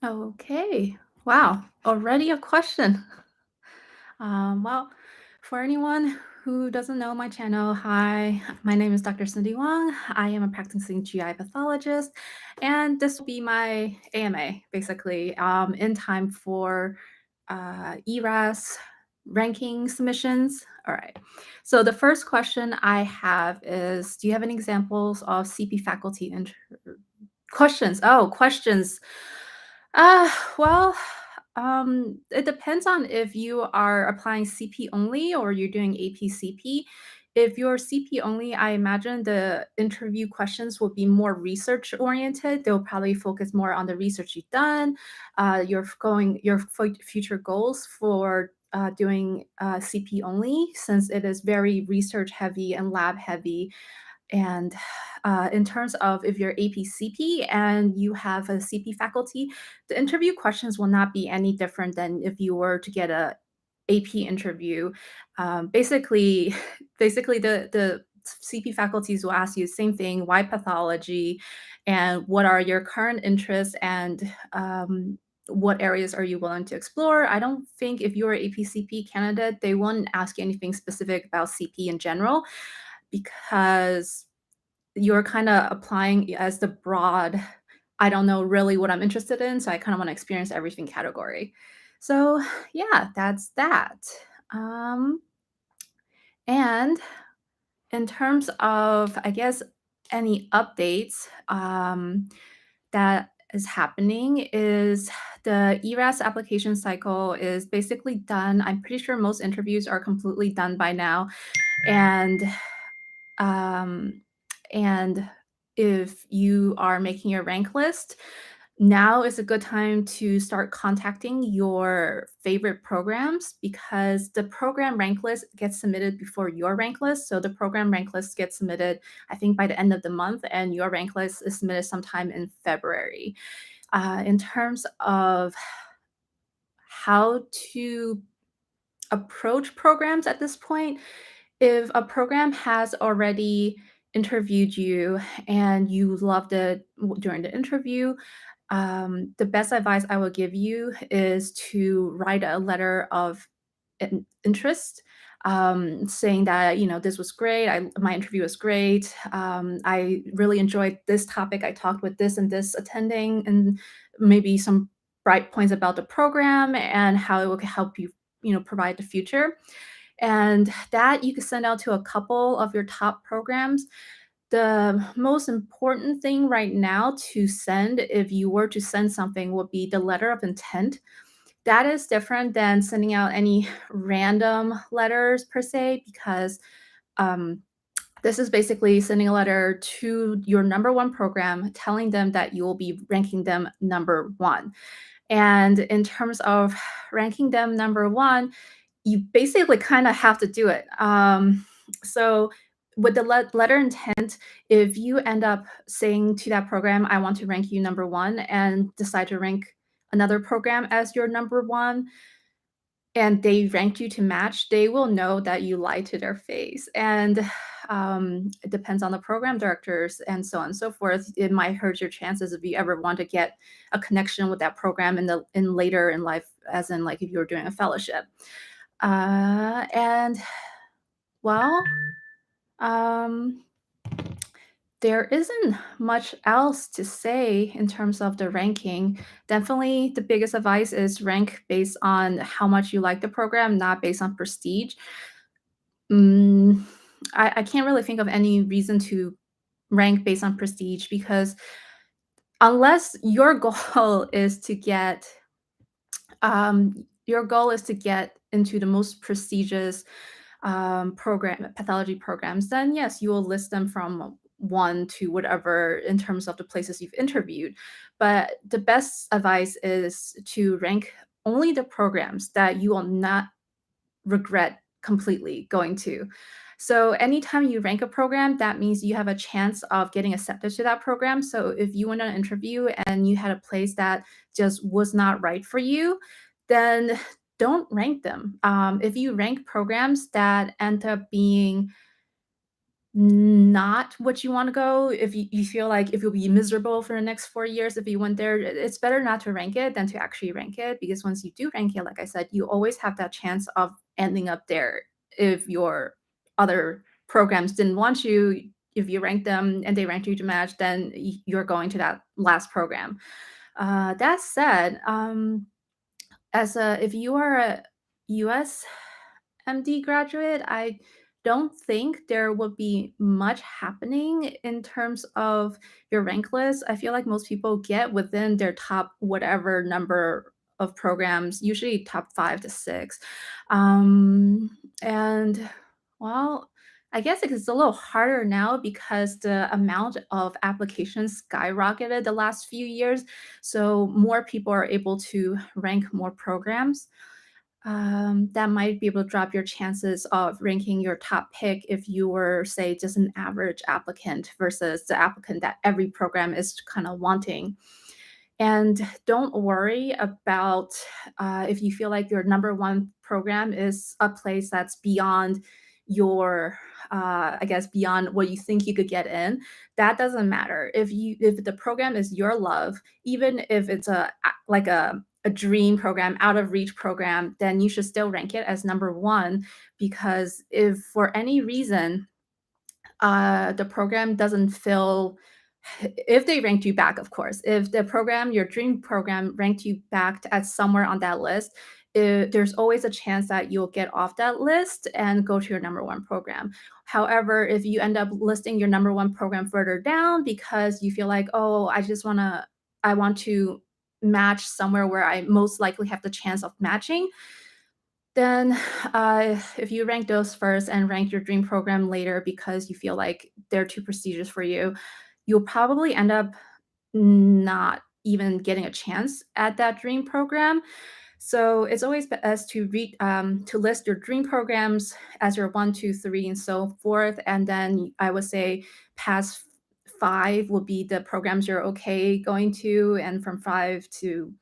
Okay. Wow. Already a question. Well, for anyone who doesn't know my channel, hi, my name is Dr. Cindy Wang. I am a practicing GI pathologist, and this will be my AMA, basically, in time for ERAS ranking submissions. All right. So the first question I have is, do you have any examples of CP faculty questions? Oh, questions. Uh, well, it depends on if you are applying CP only or you're doing AP-CP. If you're CP only, I imagine the interview questions will be more research oriented. They'll probably focus more on the research you've done, your future goals for doing CP only, since it is very research heavy and lab heavy. And in terms of if you're AP-CP and you have a CP faculty, the interview questions will not be any different than if you were to get a AP interview. Basically, basically the CP faculties will ask you the same thing: why pathology, and what are your current interests, and what areas are you willing to explore. I don't think if you're an AP-CP candidate, they won't ask you anything specific about CP in general, because you're kinda applying as the broad, "I don't know really what I'm interested in, so I kinda wanna experience everything" category. So, yeah, that's that. Um, and in terms of, I guess, any updates, that is happening is the ERAS application cycle is basically done. I'm pretty sure most interviews are completely done by now, and Um, and if you are making your rank list, now is a good time to start contacting your favorite programs, because the program rank list gets submitted before your rank list. So the program rank list gets submitted, I think, by the end of the month, and your rank list is submitted sometime in February. In terms of how to approach programs at this point, if a program has already interviewed you and you loved it during the interview, the best advice I will give you is to write a letter of interest, saying that, this was great. My interview was great. I really enjoyed this topic. I talked with this and this attending, and maybe some bright points about the program and how it will help you, provide the future. And that you could send out to a couple of your top programs. The most important thing right now to send, if you were to send something, would be the letter of intent. That is different than sending out any random letters per se, because um, this is basically sending a letter to your number one program, telling them that you will be ranking them number one. And in terms of ranking them number one, you basically kind of have to do it. So with the letter intent, if you end up saying to that program, "I want to rank you number one," and decide to rank another program as your number one, and they ranked you to match, they will know that you lied to their face. And it depends on the program directors and so on and so forth. It might hurt your chances if you ever want to get a connection with that program in later in life, as in like if you were doing a fellowship. And well, um, there isn't much else to say in terms of the ranking. Definitely, the biggest advice is rank based on how much you like the program, not based on prestige. Mm, I can't really think of any reason to rank based on prestige, because unless your goal is to get into the most prestigious pathology programs, then yes, you will list them from one to whatever in terms of the places you've interviewed. But the best advice is to rank only the programs that you will not regret completely going to. So anytime you rank a program, that means you have a chance of getting accepted to that program. So if you went on an interview and you had a place that just was not right for you, then don't rank them. If you rank programs that end up being not what you wanna go, if you feel like if you'll be miserable for the next 4 years if you went there, it's better not to rank it than to actually rank it, because once you do rank it, like I said, you always have that chance of ending up there if your other programs didn't want you. If you rank them and they ranked you to match, then you're going to that last program. That said, as a if you are a US MD graduate, I don't think there would be much happening in terms of your rank list. I feel like most people get within their top whatever number of programs, usually top 5 to 6. Um, and well, I guess it's a little harder now because the amount of applications skyrocketed the last few years, so more people are able to rank more programs. That might be able to drop your chances of ranking your top pick if you were, say, just an average applicant versus the applicant that every program is kind of wanting. And don't worry about if you feel like your number one program is a place that's beyond your, I guess, beyond what you think you could get in. That doesn't matter. If the program is your love, even if it's like a dream program, out of reach program, then you should still rank it as number one because if for any reason the program doesn't feel if they ranked you back, of course, if the program, your dream program, ranked you back at somewhere on that list, there's always a chance that you'll get off that list and go to your number one program. However, if you end up listing your number one program further down because you feel like, oh, I want to match somewhere where I most likely have the chance of matching, then, if you rank those first and rank your dream program later because you feel like they're too prestigious for you, you'll probably end up not even getting a chance at that dream program. So it's always best to to list your dream programs as your one, two, three, and so forth. And then I would say past five will be the programs you're okay going to, and from 5 to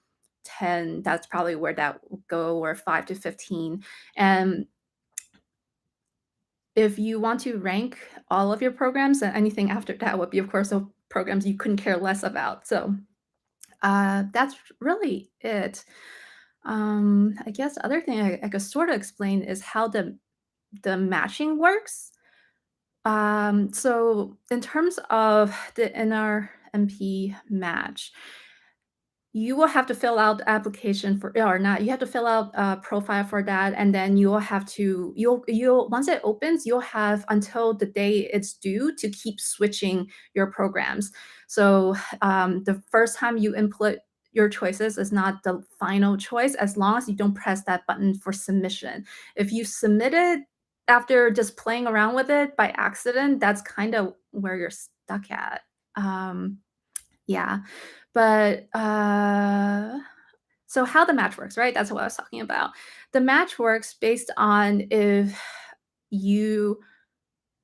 10, that's probably where that will go, or 5 to 15. And if you want to rank all of your programs, then anything after that would be, of course, the programs you couldn't care less about. So that's really it. I guess the other thing I could sort of explain is how the matching works. So in terms of the NRMP match, you will have to fill out the application for or not, you have to fill out a profile for that, and then you'll once it opens, you'll have until the day it's due to keep switching your programs. So, the first time you input your choices is not the final choice as long as you don't press that button for submission. If you submit it after just playing around with it by accident, that's kind of where you're stuck at. Yeah. But, so how the match works, right? That's what I was talking about. The match works based on if you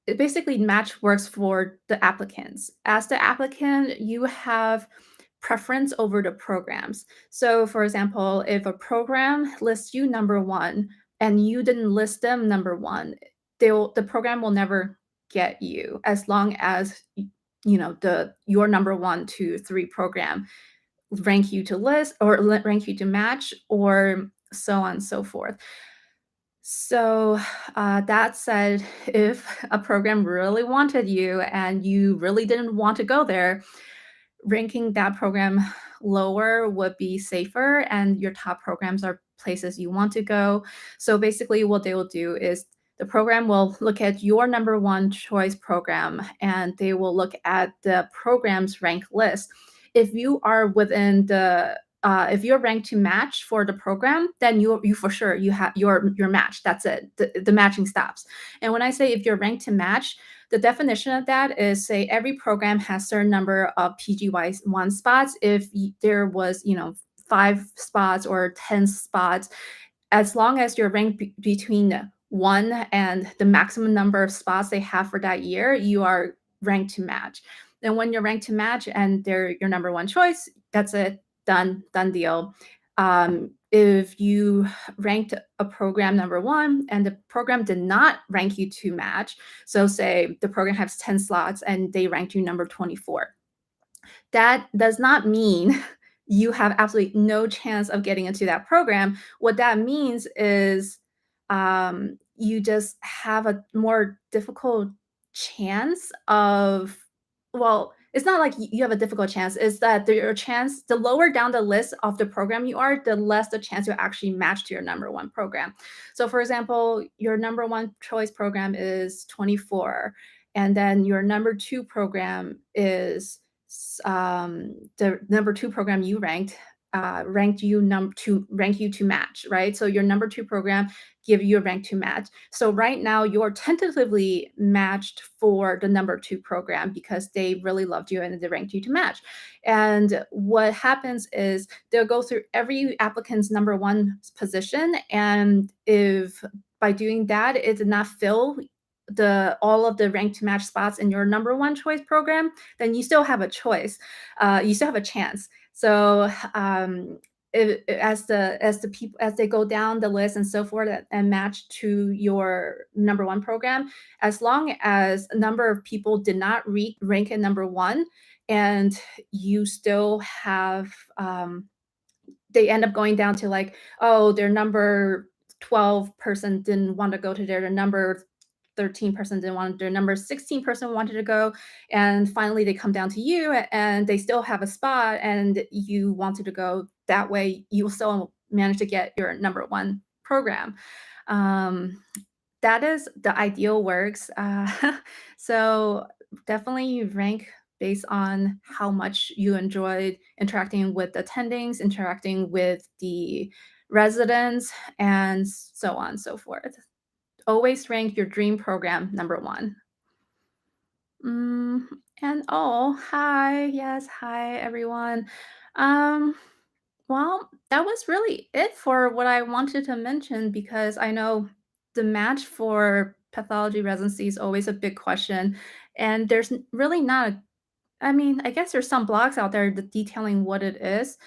it basically match works for the applicants. As the applicant, you have preference over the programs. So, for example, if a program lists you number one and you didn't list them number one, the program will never get you as long as you know the your number one, two, three program rank you to list or rank you to match or so on and so forth. So, that said, if a program really wanted you and you really didn't want to go there, ranking that program lower would be safer, and your top programs are places you want to go. So basically, what they will do is the program will look at your number one choice program and they will look at the program's rank list. If you are within the if you're ranked to match for the program, then you for sure you have your match. That's it. The matching stops. And when I say if you're ranked to match, the definition of that is say every program has certain number of PGY1 spots. If there was, you know, 5 spots or 10 spots, as long as you're ranked between 1 and the maximum number of spots they have for that year, you are ranked to match. And when you're ranked to match and they're your number one choice, that's it, done deal. if you ranked a program number one and the program did not rank you to match, so say the program has 10 slots and they ranked you number 24, that does not mean you have absolutely no chance of getting into that program. What that means is you just have a more difficult chance of, well, it's not like you have a difficult chance, it's that your chance, the lower down the list of the program you are, the less the chance you actually match to your number one program. So, for example, your number one choice program is 24, and then your number two program is the number two program you ranked ranked you to rank you to match, right? So your number two program give you a rank to match. So right now you're tentatively matched for the number two program because they really loved you and they ranked you to match. And what happens is they'll go through every applicant's number one position, and if by doing that it did not fill the all of the rank to match spots in your number one choice program, then you still have a choice. You still have a chance. So as the people as they go down the list and so forth and match to your number one program, as long as a number of people did not rank at number one, and you still have they end up going down to like, oh, their number 12 person didn't want to go to their number 13 person didn't want their number 16 person wanted to go, and finally they come down to you and they still have a spot and you wanted to go, that way you will still manage to get your number one program. um, that is the ideal works. So definitely you rank based on how much you enjoyed interacting with attendings, interacting with the residents, and so on and so forth. Always rank your dream program number one. Mm, and oh, hi. Yes, hi everyone. Um, well, that was really it for what I wanted to mention because I know the match for pathology residency is always a big question. And there's really not a, I mean, I guess there's some blogs out there detailing what it is.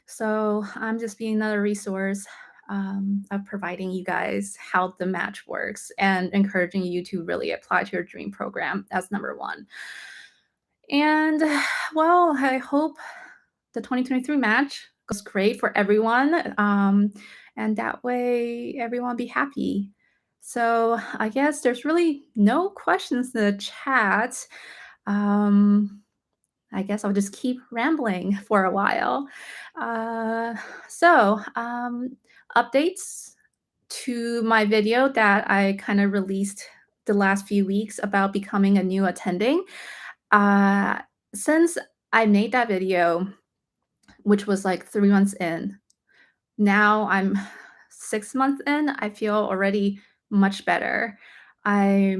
So I'm just being another resource of providing you guys how the match works and encouraging you to really apply to your dream program as number one. And well, I hope the 2023 match goes great for everyone. And that way everyone be happy. So I guess there's really no questions in the chat. Um, I guess I'll just keep rambling for a while. Uh, so, updates to my video that I kind of released the last few weeks about becoming a new attending. Uh, since I made that video, which was like 3 months in, now I'm 6 months in, I feel already much better. I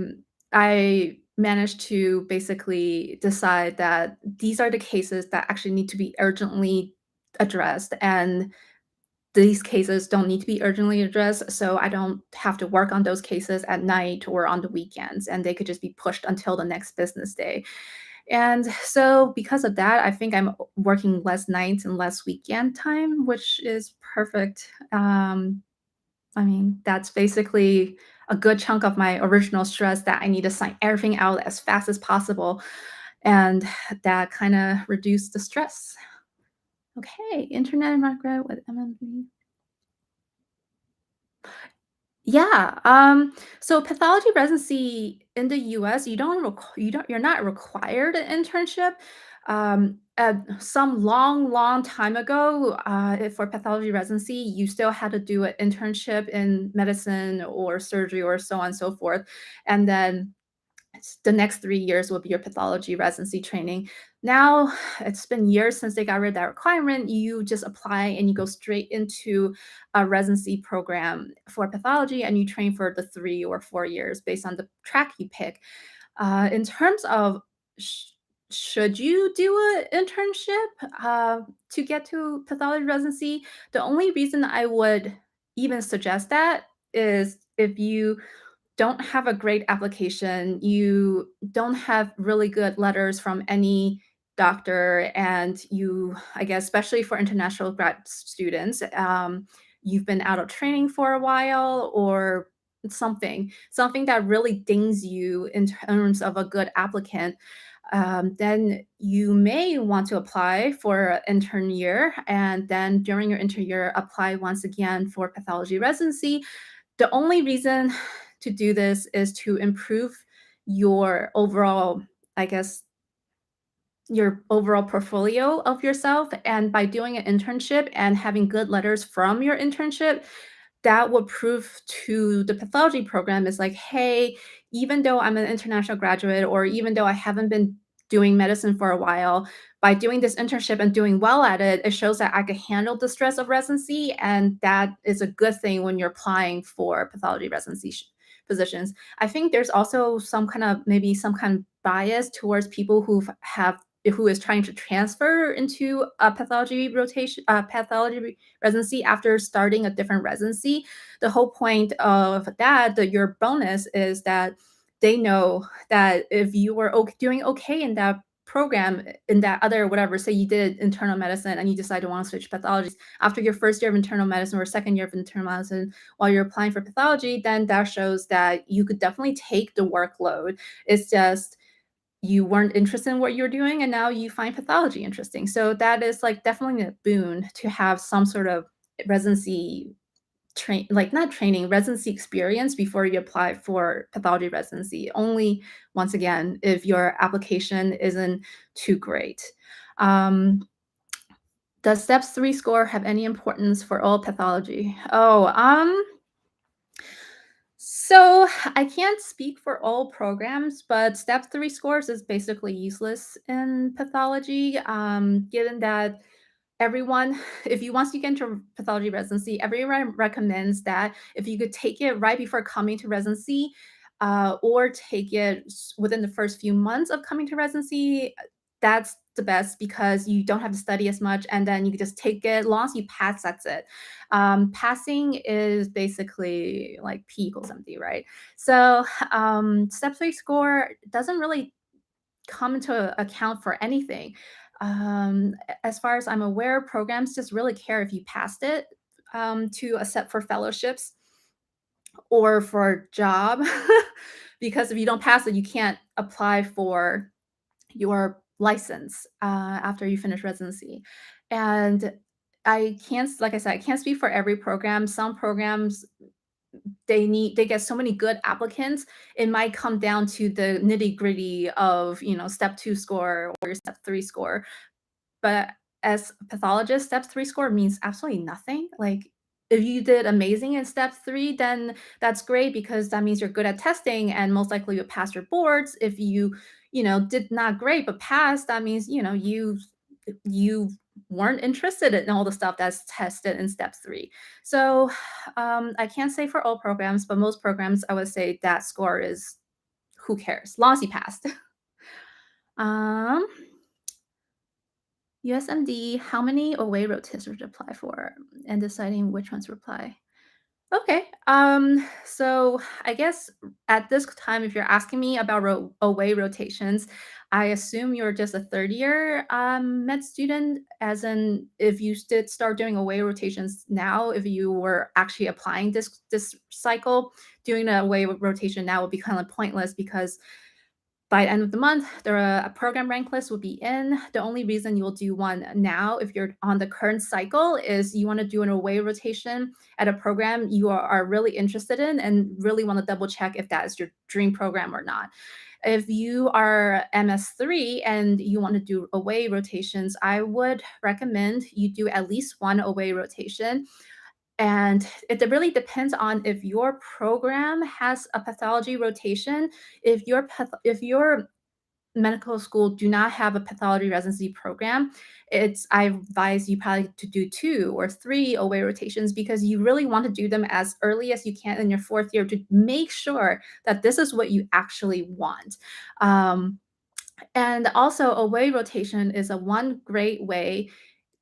I managed to basically decide that these are the cases that actually need to be urgently addressed, and these cases don't need to be urgently addressed, so I don't have to work on those cases at night or on the weekends, and they could just be pushed until the next business day. And so because of that, I think I'm working less nights and less weekend time, which is perfect. I mean, that's basically a good chunk of my original stress that I need to sign everything out as fast as possible. And that kind of reduced the stress. Okay, internet and regret with MMB. Yeah, so pathology residency in the US, you're not required an internship. Some long, long time ago, for pathology residency, you still had to do an internship in medicine or surgery or so on and so forth. And then the next 3 years will be your pathology residency training. Now, it's been years since they got rid of that requirement. You just apply and you go straight into a residency program for pathology and you train for the 3 or 4 years based on the track you pick. In terms of sh- should you do an internship to get to pathology residency, the only reason I would even suggest that is if you don't have a great application, you don't have really good letters from any doctor, and you, I guess, especially for international grad students, you've been out of training for a while or something that really dings you in terms of a good applicant, then you may want to apply for intern year, and then during your intern year, apply once again for pathology residency. The only reason to do this is to improve your overall, I guess, your overall portfolio of yourself. And by doing an internship and having good letters from your internship, that would prove to the pathology program is like, hey, even though I'm an international graduate, or even though I haven't been doing medicine for a while, by doing this internship and doing well at it, it shows that I could handle the stress of residency. And that is a good thing when you're applying for pathology residency positions. I think there's also some kind of maybe some kind of bias towards people who is trying to transfer into a pathology residency after starting a different residency. The whole point of that, your bonus is that they know that if you were doing okay in that program, in that other whatever, say you did internal medicine and you decide to want to switch pathologies after your first year of internal medicine or second year of internal medicine while you're applying for pathology, then that shows that you could definitely take the workload. It's just you weren't interested in what you're doing and now you find pathology interesting. So that is like definitely a boon to have some sort of residency like not training, residency experience before you apply for pathology residency. Only once again, if your application isn't too great. Um, does steps 3 score have any importance for all pathology? So I can't speak for all programs, but step 3 scores is basically useless in pathology, given that everyone, if you once you get into pathology residency, everyone recommends that if you could take it right before coming to residency, or take it within the first few months of coming to residency, that's the best because you don't have to study as much, and then you can just take it. As long as you pass, that's it. Passing is basically like P equals MD, right? So step three score doesn't really come into account for anything. As far as I'm aware, programs just really care if you passed it, to accept for fellowships or for a job. Because if you don't pass it, you can't apply for your license after you finish residency. And I can't, like I said, I can't speak for every program. Some programs they get so many good applicants, it might come down to the nitty gritty of step two score or your step three score. But as a pathologist, step 3 score means absolutely nothing. Like, if you did amazing in step 3, then that's great because that means you're good at testing and most likely you'll pass your boards. If did not great but passed, that means, you weren't interested in all the stuff that's tested in step 3. So, I can't say for all programs, but most programs, I would say that score is who cares? Long as you passed. Um USMD, how many away rotations to apply for and deciding which ones to apply? Okay. So I guess at this time, if you're asking me about away rotations, I assume you're just a third year med student, as in if you did start doing away rotations now, if you were actually applying this cycle, doing an away rotation now would be kind of pointless because by the end of the month, the program rank list will be in. The only reason you'll do one now, if you're on the current cycle, is you want to do an away rotation at a program you are really interested in and really want to double check if that is your dream program or not. If you are MS3 and you want to do away rotations, I would recommend you do at least one away rotation, and it really depends on if your program has a pathology rotation. If your medical school do not have a pathology residency program, I advise you probably to do 2 or 3 away rotations because you really want to do them as early as you can in your 4th year to make sure that this is what you actually want. Um, and also away rotation is a one great way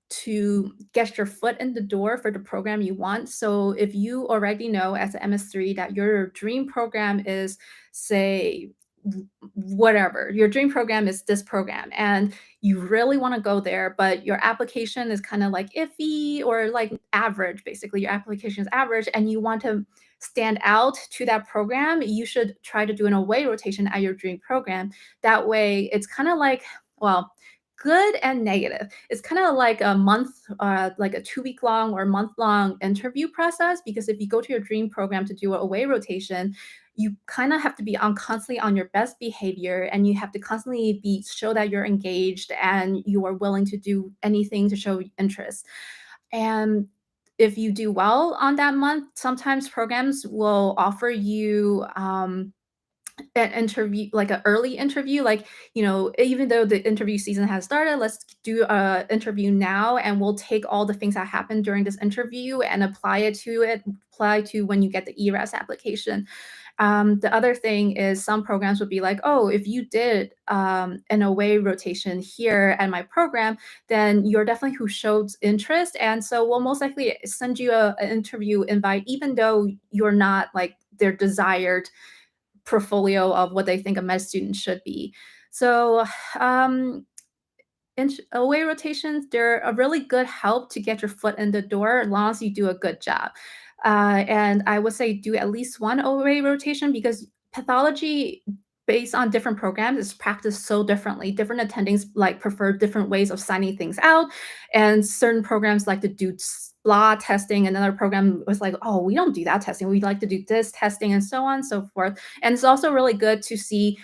to get your foot in the door for the program you want. So if you already know as an MS3 that your dream program is, say, whatever. Your dream program is this program, and you really want to go there, but your application is kind of like iffy or like average. Basically, your application is average, and you want to stand out to that program. You should try to do an away rotation at your dream program. That way, it's kind of like, well, good and negative. It's kind of like a month, like a 2 week long or month long interview process. Because if you go to your dream program to do a away rotation, you kind of have to be on constantly on your best behavior, and you have to constantly be show that you're engaged and you are willing to do anything to show interest. And if you do well on that month, sometimes programs will offer you an interview, like an early interview, like, even though the interview season has started, let's do a interview now, and we'll take all the things that happened during this interview and apply to when you get the ERAS application. The other thing is some programs would be like, oh, if you did an away rotation here at my program, then you're definitely who showed interest. And so we'll most likely send you an interview invite, even though you're not like their desired portfolio of what they think a med student should be. So, um, away rotations, they're a really good help to get your foot in the door as long as you do a good job. And I would say do at least one away rotation, because pathology based on different programs is practiced so differently. Different attendings like prefer different ways of signing things out, and certain programs like to do blah testing. Another program was like, oh, we don't do that testing. We like to do this testing, and so on and so forth. And it's also really good to see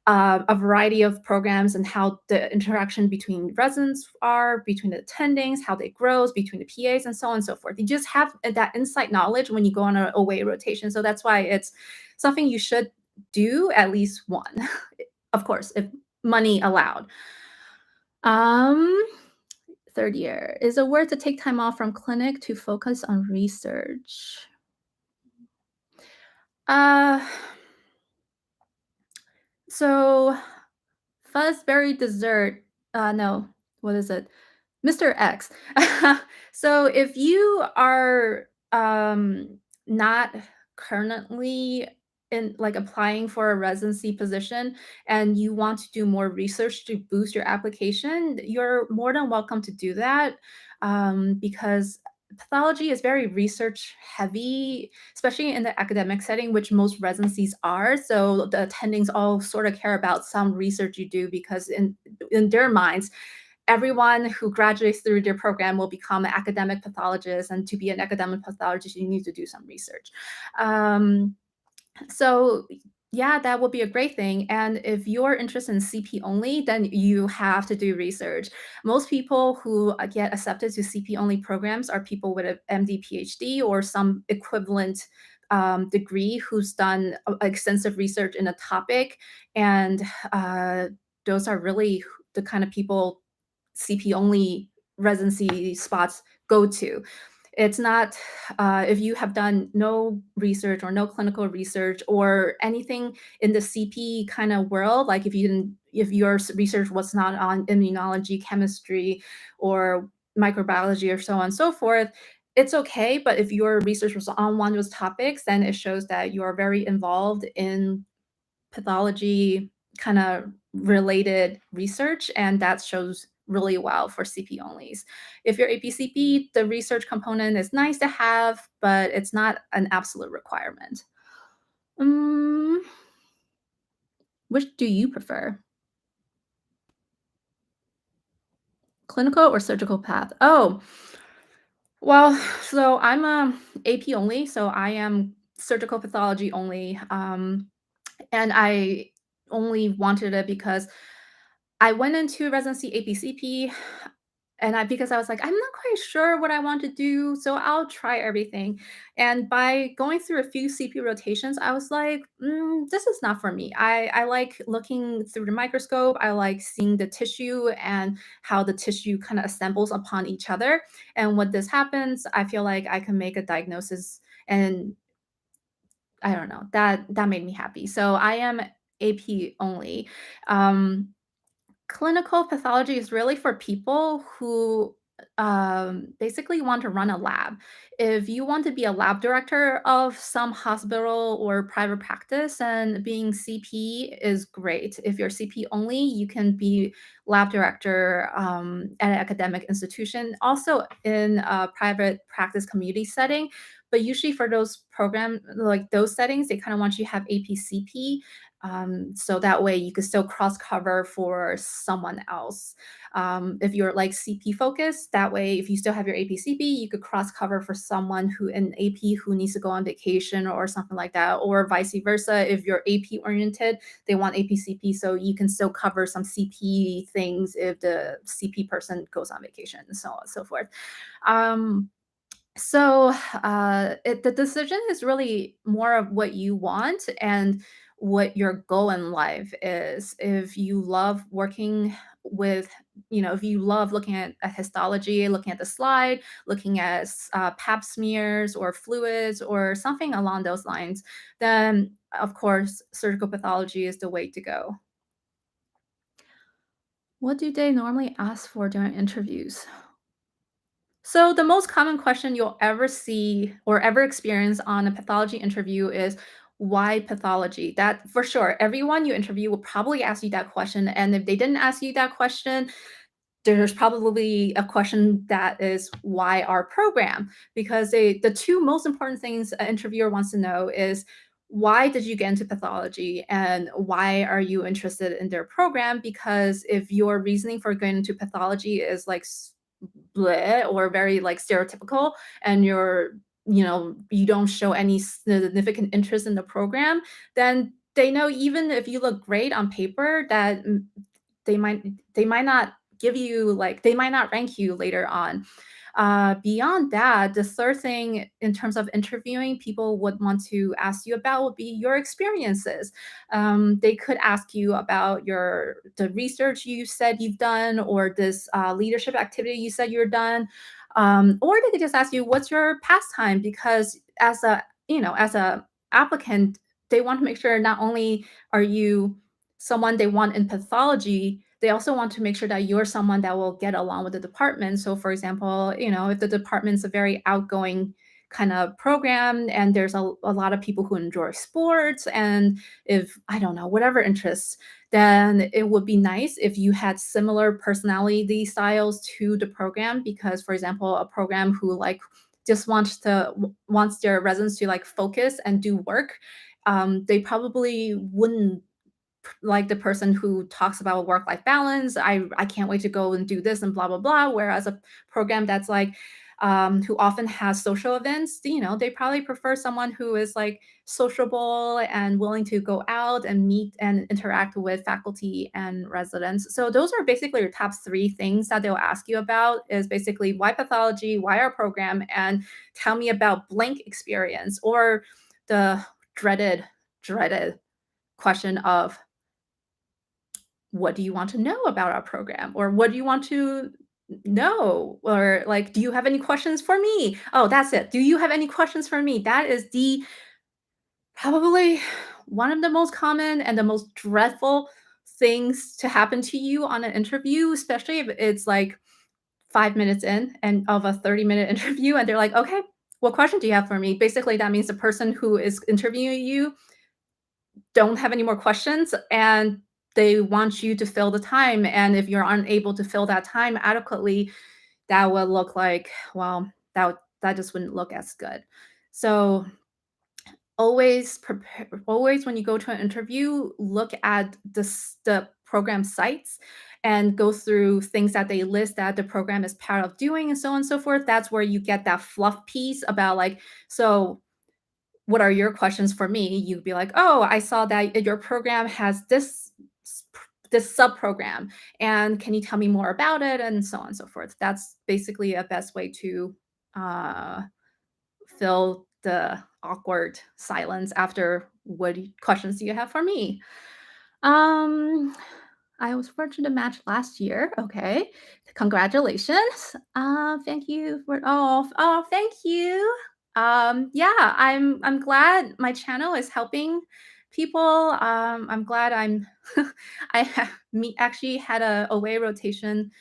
a variety of programs and how the interaction between residents are, between the attendings, how they grows, between the PAs, and so on and so forth. You just have that insight knowledge when you go on a away rotation. So that's why it's something you should do at least one, of course, if money allowed. Um, Third year is a word to take time off from clinic to focus on research. Uh, so Fuzzberry dessert. No, what is it? Mr. X. So if you are not currently in like applying for a residency position and you want to do more research to boost your application, you're more than welcome to do that, because pathology is very research heavy, especially in the academic setting, which most residencies are. So the attendings all sort of care about some research you do, because in their minds, everyone who graduates through their program will become an academic pathologist, and to be an academic pathologist, you need to do some research. Um, so yeah, that would be a great thing. And if you're interested in CP only, then you have to do research. Most people who get accepted to CP only programs are people with an MD, PhD, or some equivalent degree who's done extensive research in a topic. And those are really the kind of people CP only residency spots go to. It's not if you have done no research or no clinical research or anything in the CP kind of world, like if your research was not on immunology, chemistry, or microbiology, or so on and so forth, it's okay. But if your research was on one of those topics, then it shows that you are very involved in pathology kind of related research, and that shows really well for CP onlys. If you're APCP, the research component is nice to have, but it's not an absolute requirement. Um, which do you prefer? Clinical or surgical path? Oh, well, so I'm a AP only, so I am surgical pathology only. And I only wanted it because I went into residency APCP, and because I was like, I'm not quite sure what I want to do, so I'll try everything. And by going through a few CP rotations, I was like, this is not for me. I like looking through the microscope. I like seeing the tissue and how the tissue kind of assembles upon each other. And when this happens, I feel like I can make a diagnosis, and I don't know, that made me happy. So I am AP only. Um, Clinical pathology is really for people who basically want to run a lab. If you want to be a lab director of some hospital or private practice, and being CP is great. If you're CP only, you can be lab director at an academic institution, also in a private practice community setting. But usually for those program like those settings, they kind of want you to have APCP. So that way you could still cross cover for someone else. If you're like CP focused, that way, if you still have your APCP, you could cross cover for someone who in AP who needs to go on vacation or something like that, or vice versa. If you're AP oriented, they want APCP, so you can still cover some CP things if the CP person goes on vacation and so on and so forth. Um, the decision is really more of what you want and what your goal in life is. If you love working with, if you love looking at histology, looking at the slide, looking at pap smears or fluids or something along those lines, then of course surgical pathology is the way to go. What do they normally ask for during interviews? So the most common question you'll ever see or ever experience on a pathology interview is why pathology? That for sure, everyone you interview will probably ask you that question. And if they didn't ask you that question, there's probably a question that is why our program? Because the two most important things an interviewer wants to know is why did you get into pathology and why are you interested in their program? Because if your reasoning for going into pathology is like bleh or very like stereotypical and you don't show any significant interest in the program, then they know even if you look great on paper that they might they might not give you like they might not rank you later on. Beyond that, the third thing in terms of interviewing people would want to ask you about would be your experiences. They could ask you about the research you said you've done or this leadership activity you said you're done. Or they could just ask you what's your pastime because as a applicant, they want to make sure not only are you someone they want in pathology, they also want to make sure that you're someone that will get along with the department. So, for example, if the department's a very outgoing kind of program and there's a lot of people who enjoy sports, and if, I don't know, whatever interests, then it would be nice if you had similar personality styles to the program. Because, for example, a program who like just wants their residents to like focus and do work, they probably wouldn't like the person who talks about work-life balance. I can't wait to go and do this and blah blah blah. Whereas a program that's like who often has social events, they probably prefer someone who is like sociable and willing to go out and meet and interact with faculty and residents. So those are basically your top three things that they'll ask you about is basically why pathology, why our program, and tell me about blank experience or the dreaded question of what do you want to know about our program or what do you want to know or like do you have any questions for me? Oh, that's it. Do you have any questions for me? That is the probably one of the most common and the most dreadful things to happen to you on an interview, especially if it's like 5 minutes in and of a 30-minute interview and they're like, okay, what question do you have for me? Basically that means the person who is interviewing you don't have any more questions and they want you to fill the time. And if you're unable to fill that time adequately, that would look like, well, that just wouldn't look as good. So always when you go to an interview, look at the program sites and go through things that they list that the program is part of doing and so on and so forth. That's where you get that fluff piece about like, so what are your questions for me? You'd be like, "Oh, I saw that your program has this sub-program, and can you tell me more about it?" And so on and so forth. That's basically a best way to, uh, fill the awkward silence after, "What questions do you have for me?" Um, I was fortunate to match last year. Okay. Congratulations. Thank you for thank you. Yeah, I'm glad my channel is helping people. I'm glad I me actually had a away rotation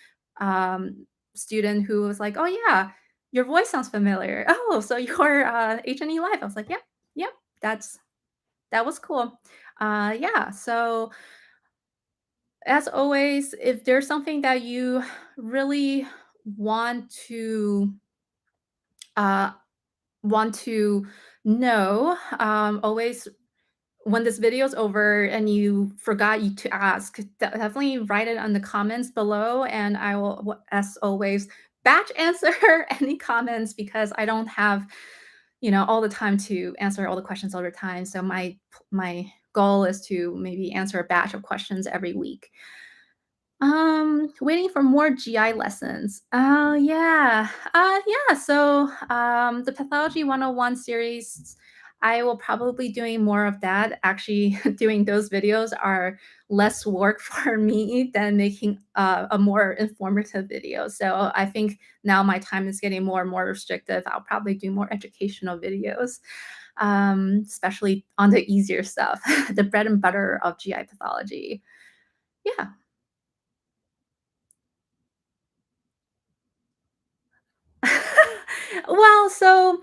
student who was like, "Oh, yeah, your voice sounds familiar. Oh, so you're, H&E Live." I was like, "Yep, yep, that was cool." Yeah, so as always, if there's something that you really want to, uh want to know, always when this video is over and you forgot you to ask, definitely write it on the comments below, and I will, as always, batch answer any comments because I don't have, all the time to answer all the questions all the time. So my goal is to maybe answer a batch of questions every week. Waiting for more GI lessons. Oh, yeah. Yeah, so, the Pathology 101 series, I will probably doing more of that. Actually, doing those videos are less work for me than making, a more informative video. So, I think now my time is getting more and more restrictive. I'll probably do more educational videos, especially on the easier stuff, the bread and butter of GI pathology. Yeah. Well, so,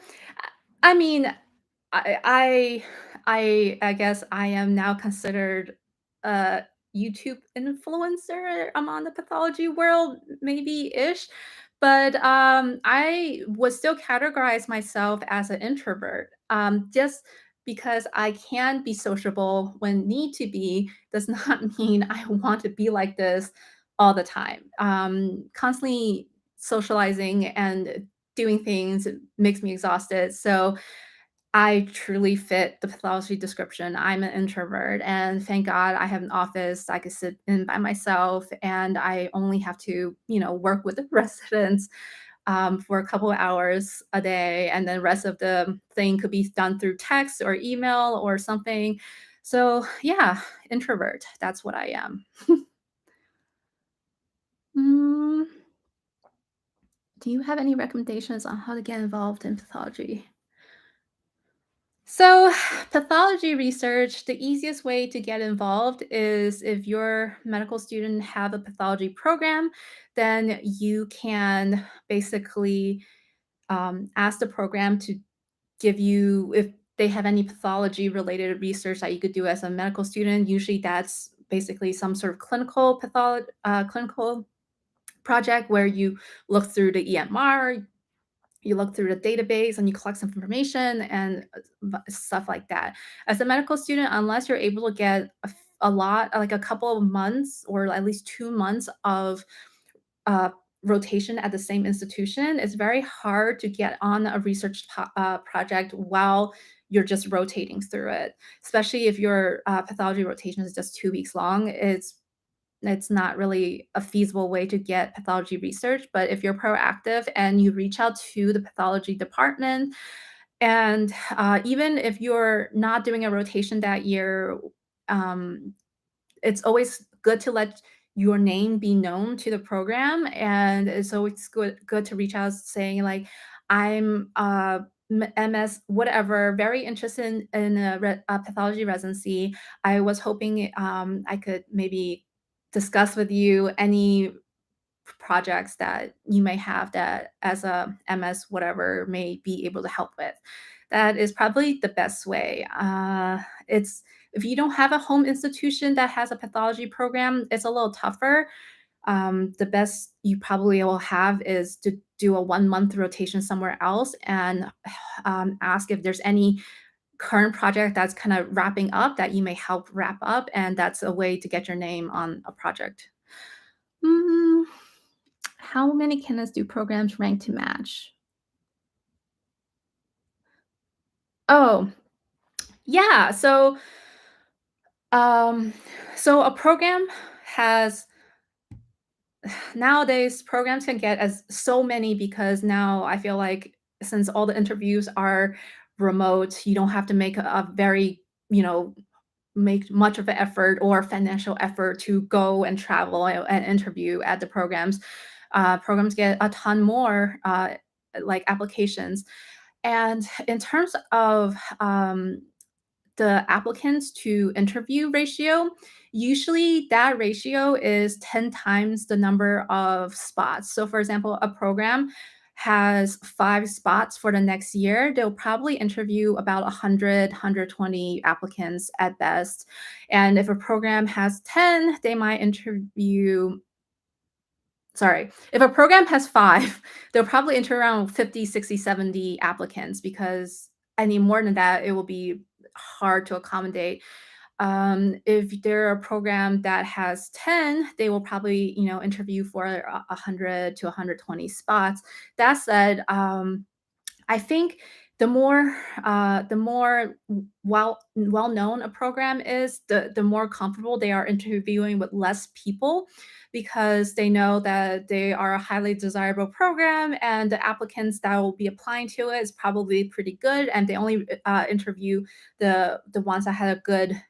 I mean, I I I guess I am now considered a YouTube influencer among the pathology world, maybe-ish, but, I would still categorize myself as an introvert. Just because I can be sociable when need to be, does not mean I want to be like this all the time. Constantly socializing and doing things makes me exhausted, so I truly fit the pathology description. I'm an introvert, and thank God I have an office I could sit in by myself, and I only have to, work with the residents, for a couple of hours a day, and then rest of the thing could be done through text or email or something. So, yeah, introvert, that's what I am. Mm, do you have any recommendations on how to get involved in pathology? So, pathology research, the easiest way to get involved is if your medical student have a pathology program, then you can basically ask the program to give you if they have any pathology related research that you could do as a medical student. Usually, that's basically some sort of clinical project where you look through the EMR, you look through the database and you collect some information and stuff like that. As a medical student, unless you're able to get a lot, like a couple of months or at least 2 months of uh, rotation at the same institution, it's very hard to get on a research project while you're just rotating through it. Especially if your pathology rotation is just 2 weeks long, it's not really a feasible way to get pathology research, but if you're proactive and you reach out to the pathology department, and even if you're not doing a rotation that year, um, it's always good to let your name be known to the program, and it's always good to reach out saying like, "I'm, MS whatever, very interested in a pathology residency. I was hoping, I could maybe discuss with you any projects that you may have that as a MS whatever may be able to help with." That is probably the best way. It's if you don't have a home institution that has a pathology program, it's a little tougher. The best you probably will have is to do a 1 month rotation somewhere else and ask if there's any current project that's kind of wrapping up that you may help wrap up, and that's a way to get your name on a project. Mm, how many candidates do programs rank to match? Oh, yeah. Um, so a program has nowadays programs can get as so many because now I feel like since all the interviews are remote, you don't have to make a very, make much of an effort or financial effort to go and travel and interview at the programs. Programs get a ton more like applications. And in terms of the applicants to interview ratio, usually that ratio is 10 times the number of spots. So, for example, a program has 5 spots for the next year, they'll probably interview about 100, 120 applicants at best. And if a program has 10, they might interview sorry, if a program has 5, they'll probably enter around 50, 60, 70 applicants because any more than that, it will be hard to accommodate. If they're a program that has 10, they will probably, interview for 100 to 120 spots. That said, I think the more well known a program is, the more comfortable they are interviewing with less people because they know that they are a highly desirable program and the applicants that will be applying to it is probably pretty good and they only interview the ones that had a good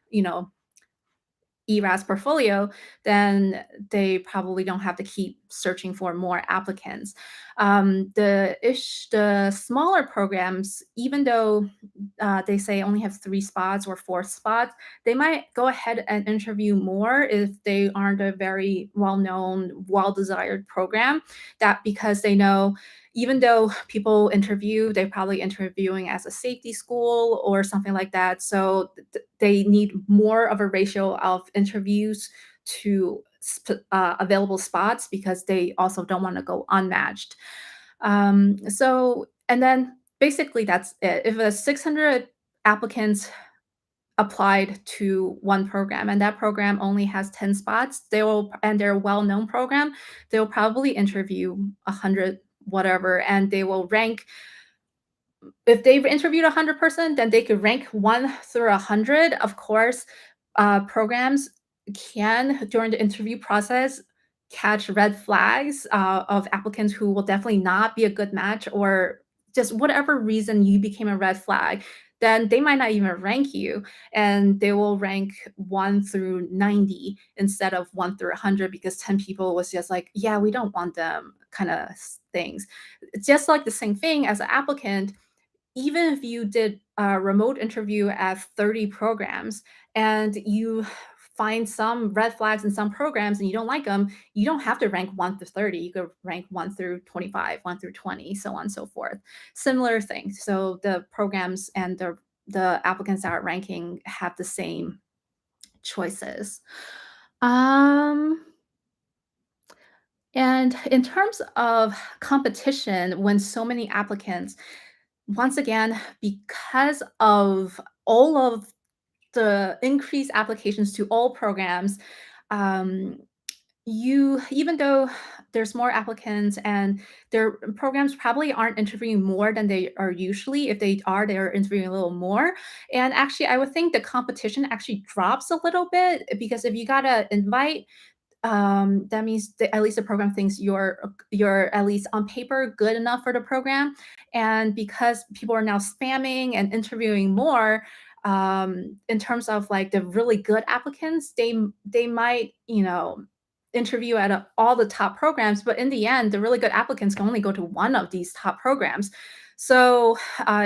ERAS portfolio, then they probably don't have to keep searching for more applicants. The smaller programs, even though they say only have 3 spots or 4 spots, they might go ahead and interview more if they aren't a very well-known, well-desired program. That because they know even though people interview, they're probably interviewing as a safety school or something like that. So they need more of a ratio of interviews to available spots because they also don't want to go unmatched. And then basically that's it. If a 600 applicants applied to one program and that program only has 10 spots, and they're a well-known program, they'll probably interview 100 whatever and they will rank if they've interviewed 100%, then they could rank 1 through 100. Of course, programs can, during the interview process, catch red flags of applicants who will definitely not be a good match or just whatever reason you became a red flag, then they might not even rank you and they will rank 1 through 90 instead of 1 through 100 because 10 people was just like, yeah, we don't want them kind of things. It's just like the same thing as an applicant even if you did a remote interview at 30 programs and you find some red flags in some programs and you don't like them, you don't have to rank 1 through 30. You could rank 1 through 25, 1 through 20, so on and so forth. Similar thing. So the programs and the applicants that are ranking have the same choices. Um, and in terms of competition, when so many applicants, once again, because of all of the increased applications to all programs, um, you even though there's more applicants and their programs probably aren't interviewing more than they are usually. If they are, they are interviewing a little more. And actually, I would think the competition actually drops a little bit because if you got to invite that means that at least the program thinks you're at least on paper good enough for the program. And because people are now spamming and interviewing more, in terms of like the really good applicants, they might interview at all the top programs, but in the end, the really good applicants can only go to one of these top programs. So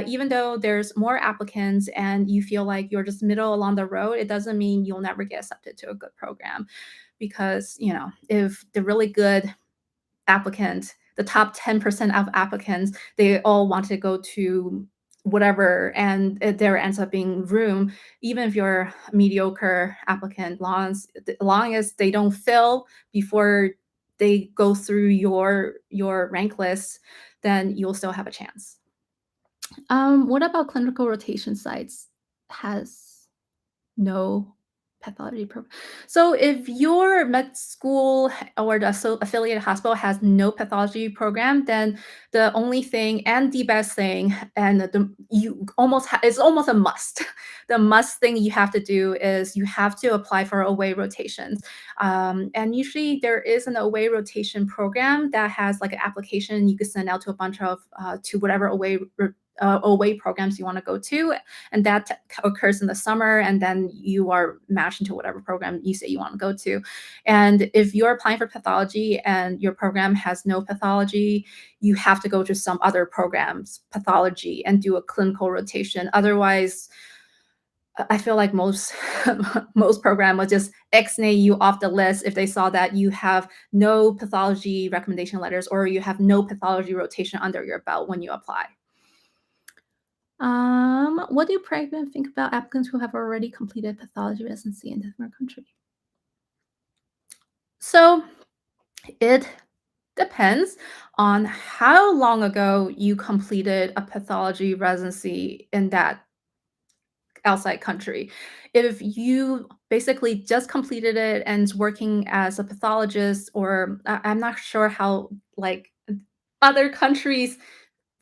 even though there's more applicants and you feel like you're just middle along the road, it doesn't mean you'll never get accepted to a good program because if the really good applicant the top 10% of applicants they all want to go to whatever and there ends up being room even if you're a mediocre applicant long as they don't fill before they go through your rank list then you'll still have a chance. What about clinical rotation sites has no pathology program. So if your med school or the affiliated hospital has no pathology program, then the only thing and the best thing, and it's almost a must. The must thing you have to do is you have to apply for away rotations. And usually there is an away rotation program that has like an application you could send out to a bunch of to whatever away programs you want to go to and that occurs in the summer and then you are matched into whatever program you say you want to go to. And if you're applying for pathology and your program has no pathology, you have to go to some other programs pathology and do a clinical rotation. Otherwise I feel like most most program would just X-nay you off the list if they saw that you have no pathology recommendation letters or you have no pathology rotation under your belt when you apply. What do pregnant think about applicants who have already completed pathology residency in a different country? So it depends on how long ago you completed a pathology residency in that outside country. If you basically just completed it and is working as a pathologist, or I'm not sure how like other countries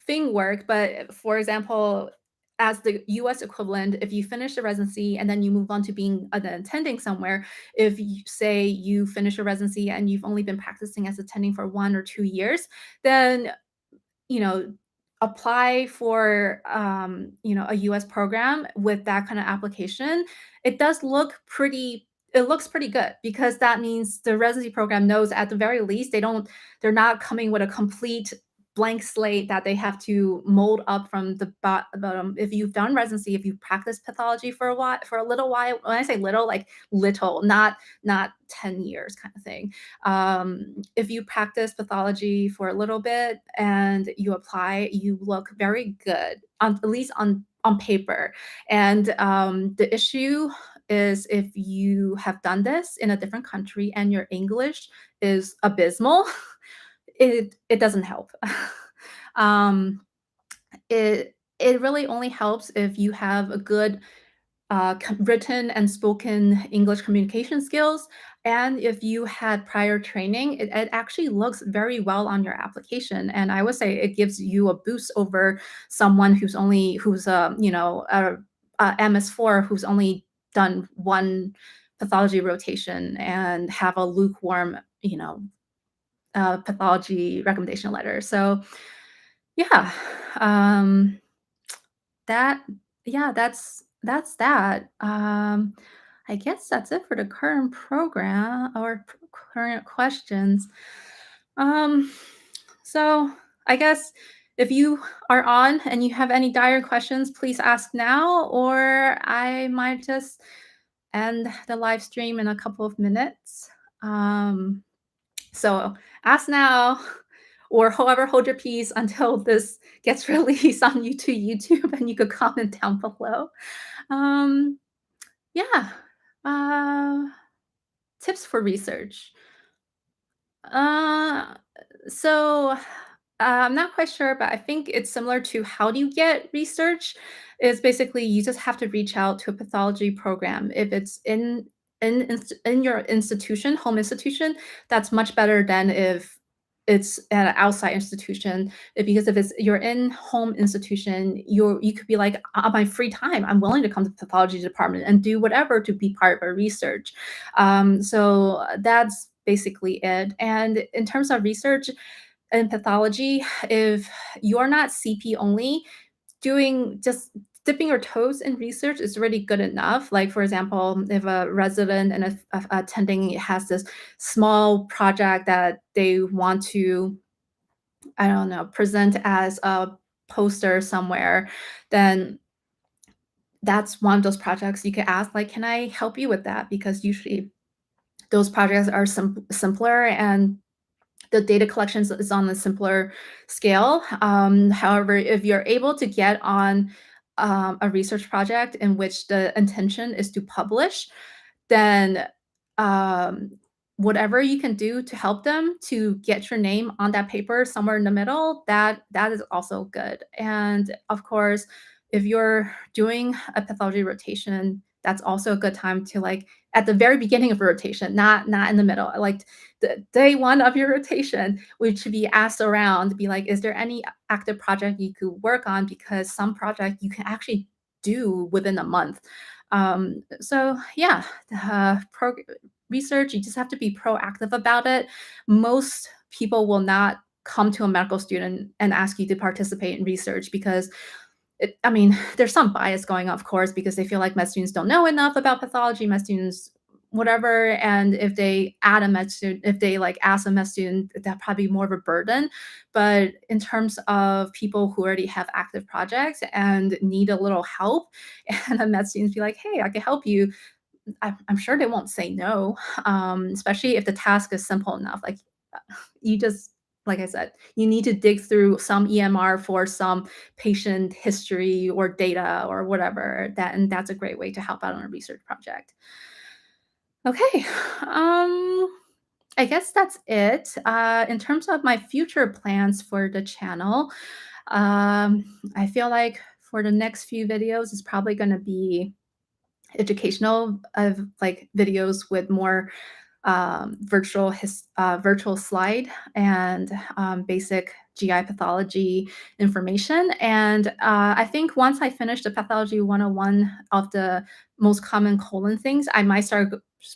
thing work, but for example, as the US equivalent, if you finish the residency and then you move on to being an attending somewhere, if you say you finish your residency and you've only been practicing as attending for 1 or 2 years, then you know, apply for, a US program with that kind of application, it does look pretty it looks pretty good because that means the residency program knows at the very least they're not coming with a complete blank slate that they have to mold up from the bottom. If you've done residency, if you've practiced pathology for a little while, when I say little, like little, not 10 years kind of thing, if you practice pathology for a little bit and you apply, you look very good, at least on paper. And the issue is if you have done this in a different country and your English is abysmal, it doesn't help. um, it really only helps if you have a good written and spoken English communication skills. And if you had prior training, it actually looks very well on your application. And I would say it gives you a boost over someone who's a MS4 who's only done one pathology rotation and have a lukewarm, pathology recommendation letter. So yeah, um, that yeah, that's that. I guess that's it for the current program or current questions. Um, so I guess if you are on and you have any dire questions, please ask now, or I might just end the live stream in a couple of minutes. Um, so ask now, or however, hold your peace until this gets released on YouTube, and you could comment down below. Um, yeah. Uh, Tips for research. Uh, so I'm not quite sure, but I think it's similar to how do you get research? Is basically you just have to reach out to a pathology program. If it's in your institution, home institution, that's much better than if it's at an outside institution. Because if it's your in home institution, you could be like, on my free time, I'm willing to come to the pathology department and do whatever to be part of a research. So that's basically it. And in terms of research and pathology, if you're not CP only, doing just dipping your toes in research is really good enough. Like for example, if a resident and a attending has this small project that they want to, I don't know, present as a poster somewhere, then that's one of those projects you could ask, like, can I help you with that? Because usually those projects are simpler and the data collections is on a simpler scale. However, if you're able to get on a research project in which the intention is to publish, then um, whatever you can do to help them to get your name on that paper somewhere in the middle, that is also good. And of course, if you're doing a pathology rotation, that's also a good time to like at the very beginning of a rotation, not in the middle. Like the day one of your rotation, we should be asked around to be like, is there any active project you could work on? Because some project you can actually do within a month. So yeah, research, you just have to be proactive about it. Most people will not come to a medical student and ask you to participate in research because I mean, there's some bias going on, of course, because they feel like med students don't know enough about pathology. Med students whatever, and if they add a med student, if they like ask a med student, that probably be more of a burden. But in terms of people who already have active projects and need a little help, and a med student be like, "Hey, I can help you," I'm sure they won't say no, especially if the task is simple enough. Like, you just, like I said, you need to dig through some EMR for some patient history or data or whatever. And that's a great way to help out on a research project. Okay, I guess that's it. In terms of my future plans for the channel, I feel like for the next few videos, it's probably going to be educational of like videos with more virtual slide and basic GI pathology information. And I think once I finish the pathology 101 of the most common colon things, I might start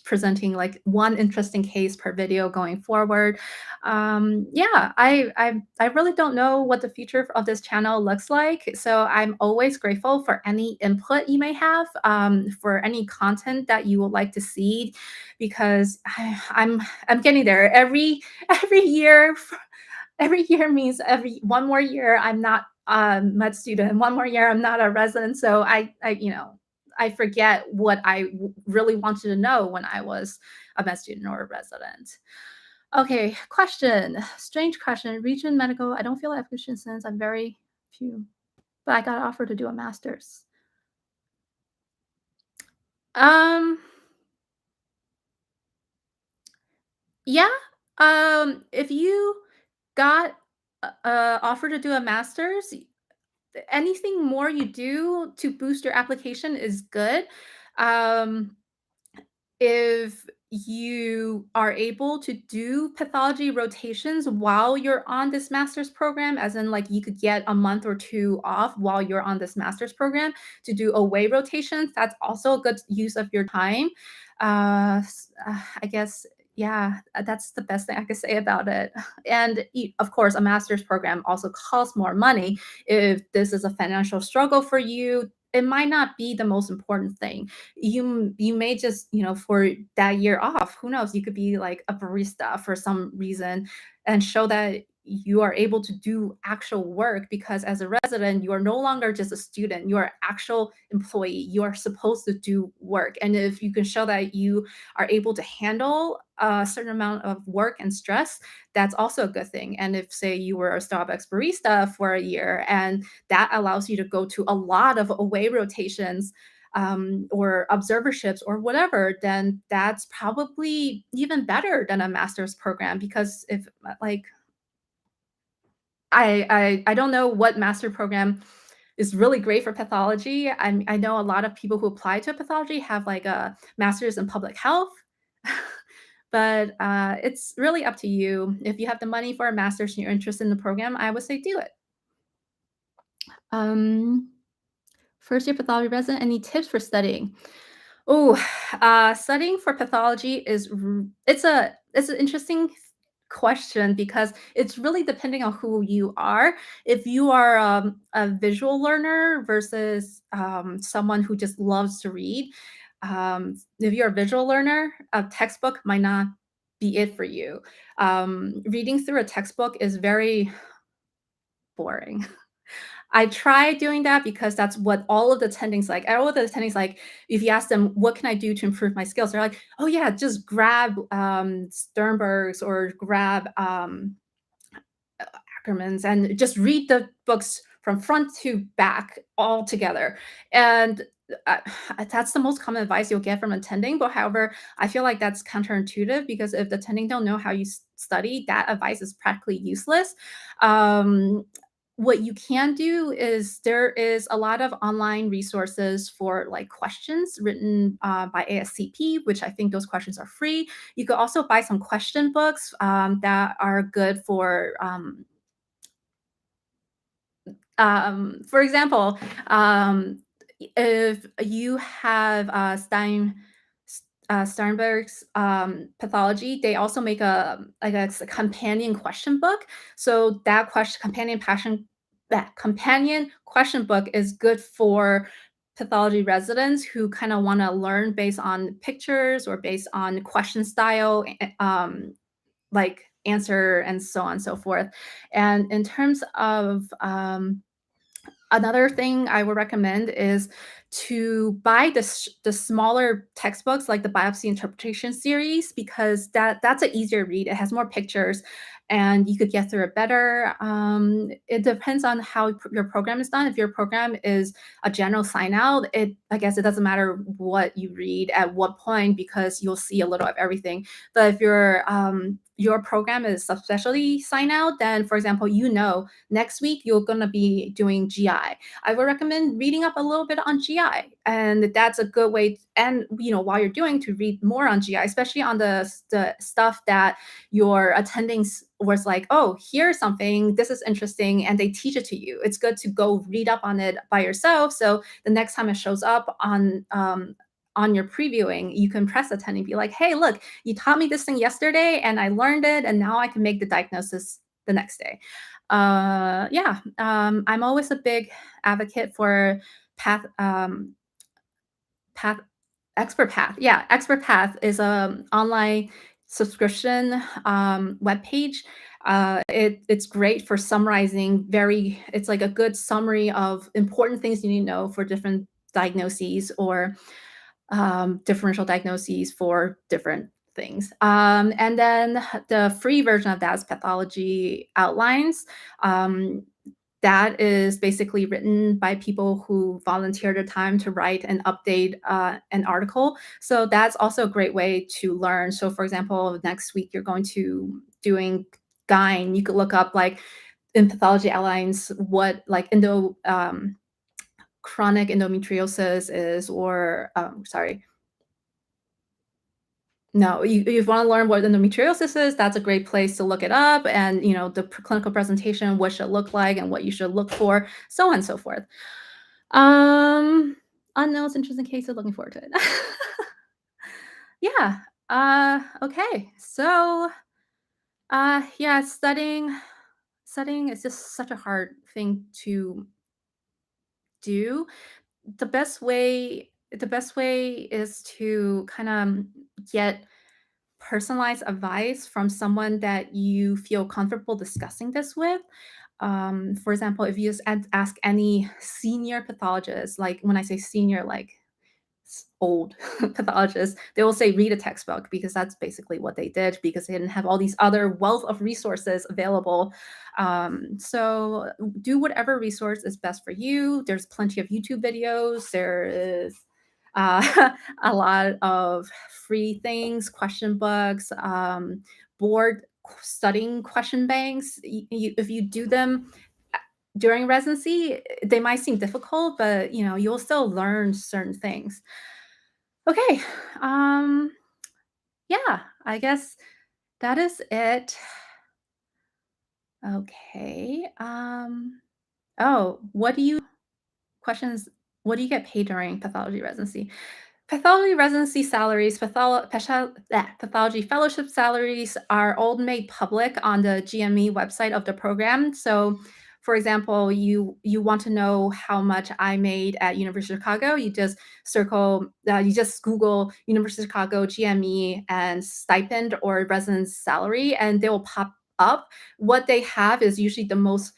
presenting like one interesting case per video going forward. Yeah, I really don't know what the future of this channel looks like. So I'm always grateful for any input you may have, for any content that you would like to see, because I'm getting there. Every year, every year means every one more year I'm not a med student, one more year I'm not a resident. So I forget what really wanted to know when I was a med student or a resident. Okay, question. Strange question. Region medical. I don't feel like question since I'm very few, but I got offered to do a master's. Um, yeah. If you got offered to do a master's, anything more you do to boost your application is good. Um, if you are able to do pathology rotations while you're on this master's program, as in like you could get a month or two off while you're on this master's program to do away rotations, that's also a good use of your time. I guess, yeah, that's the best thing I could say about it. And of course, a master's program also costs more money. If this is a financial struggle for you, it might not be the most important thing. You may just, for that year off, who knows, you could be like a barista for some reason and show that you are able to do actual work, because as a resident you are no longer just a student, you are actual employee, you are supposed to do work. And if you can show that you are able to handle a certain amount of work and stress, that's also a good thing. And if, say, you were a Starbucks barista for a year and that allows you to go to a lot of away rotations, or observerships or whatever, then that's probably even better than a master's program. Because if like I don't know what master program is really great for pathology. I know a lot of people who apply to pathology have like a master's in public health. But it's really up to you. If you have the money for a master's and you're interested in the program, I would say do it. Um, First year pathology resident, any tips for studying? Oh, studying for pathology it's an interesting question, because it's really depending on who you are. If you are a visual learner versus someone who just loves to read, if you're a visual learner, a textbook might not be it for you. Reading through a textbook is very boring. I tried doing that because that's what all of the attendings like. All of the attendings like, if you ask them, "What can I do to improve my skills?" They're like, "Oh yeah, just grab Sternberg's or grab Ackerman's and just read the books from front to back all together." And uh, that's the most common advice you'll get from attending. But however, I feel like that's counterintuitive, because if the attending don't know how you study, that advice is practically useless. Um, what you can do is, there is a lot of online resources for like questions written by ASCP, which I think those questions are free. You could also buy some question books that are good for example, if you have Sternberg's pathology, they also make a companion question book. So that companion question book is good for pathology residents who kind of want to learn based on pictures or based on question style, like answer and so on and so forth. And in terms of another thing I would recommend is to buy the smaller textbooks like the biopsy interpretation series because that's an easier read. It has more pictures, and you could get through it better. It depends on how your program is done. If your program is a general sign out, it I guess it doesn't matter what you read at what point because you'll see a little of everything. But if your program is subspecialty sign out, then for example, next week you're going to be doing GI. I would recommend reading up a little bit on GI, and that's a good way. And while you're doing to read more on GI, especially on the stuff that your attending was like, oh, here's something. This is interesting, and they teach it to you. It's good to go read up on it by yourself. So the next time it shows up on your previewing, you can press attend and be like, hey, look, you taught me this thing yesterday, and I learned it, and now I can make the diagnosis the next day. Yeah, I'm always a big advocate for path path expert path. Yeah, expert path is a online subscription web page. It's great for summarizing it's like a good summary of important things you need to know for different diagnoses or differential diagnoses for different things. And then the free version of that is Pathology Outlines. Um, that is basically written by people who volunteer their time to write and update an article. So that's also a great way to learn. So, for example, next week you're going to doing gyne. You could look up like in Pathology Outlines what like chronic endometriosis is, or sorry, no, you want to learn what endometriosis is, that's a great place to look it up, and the clinical presentation, what should it look like and what you should look for, so on and so forth. Um, Unknowns, interesting cases, looking forward to it. Yeah. Okay. So, yeah, studying is just such a hard thing to do. The best way is to kind of get personalized advice from someone that you feel comfortable discussing this with. For example, if you just ask any senior pathologist, like when I say senior, like old pathologists, they will say read a textbook because that's basically what they did because they didn't have all these other wealth of resources available. So do whatever resource is best for you. There's plenty of YouTube videos. There is a lot of free things, question books, board studying question banks. If you do them during residency, they might seem difficult, but you'll still learn certain things. Okay. Um, yeah, I guess that is it. Okay. Oh, questions, what do you get paid during pathology residency? Pathology residency salaries, pathology fellowship salaries are all made public on the GME website of the program. So, for example, you want to know how much I made at University of Chicago, you just Google University of Chicago GME and stipend or residence salary, and they will pop up. What they have is usually the most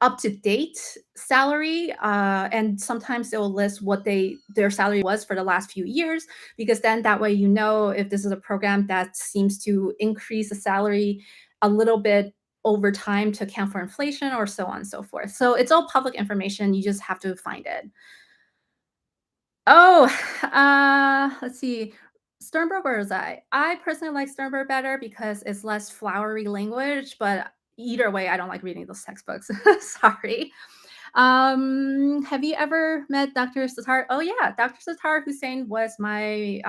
up to date salary, and sometimes they'll list what their salary was for the last few years, because then that way if this is a program that seems to increase the salary a little bit over time to account for inflation or so on and so forth. So it's all public information. You just have to find it. Oh, let's see. Sternberg or Zai? I personally like Sternberg better because it's less flowery language, but either way, I don't like reading those textbooks. Sorry. Have you ever met Dr. Satar? Oh yeah, Dr. Satar Hussein was my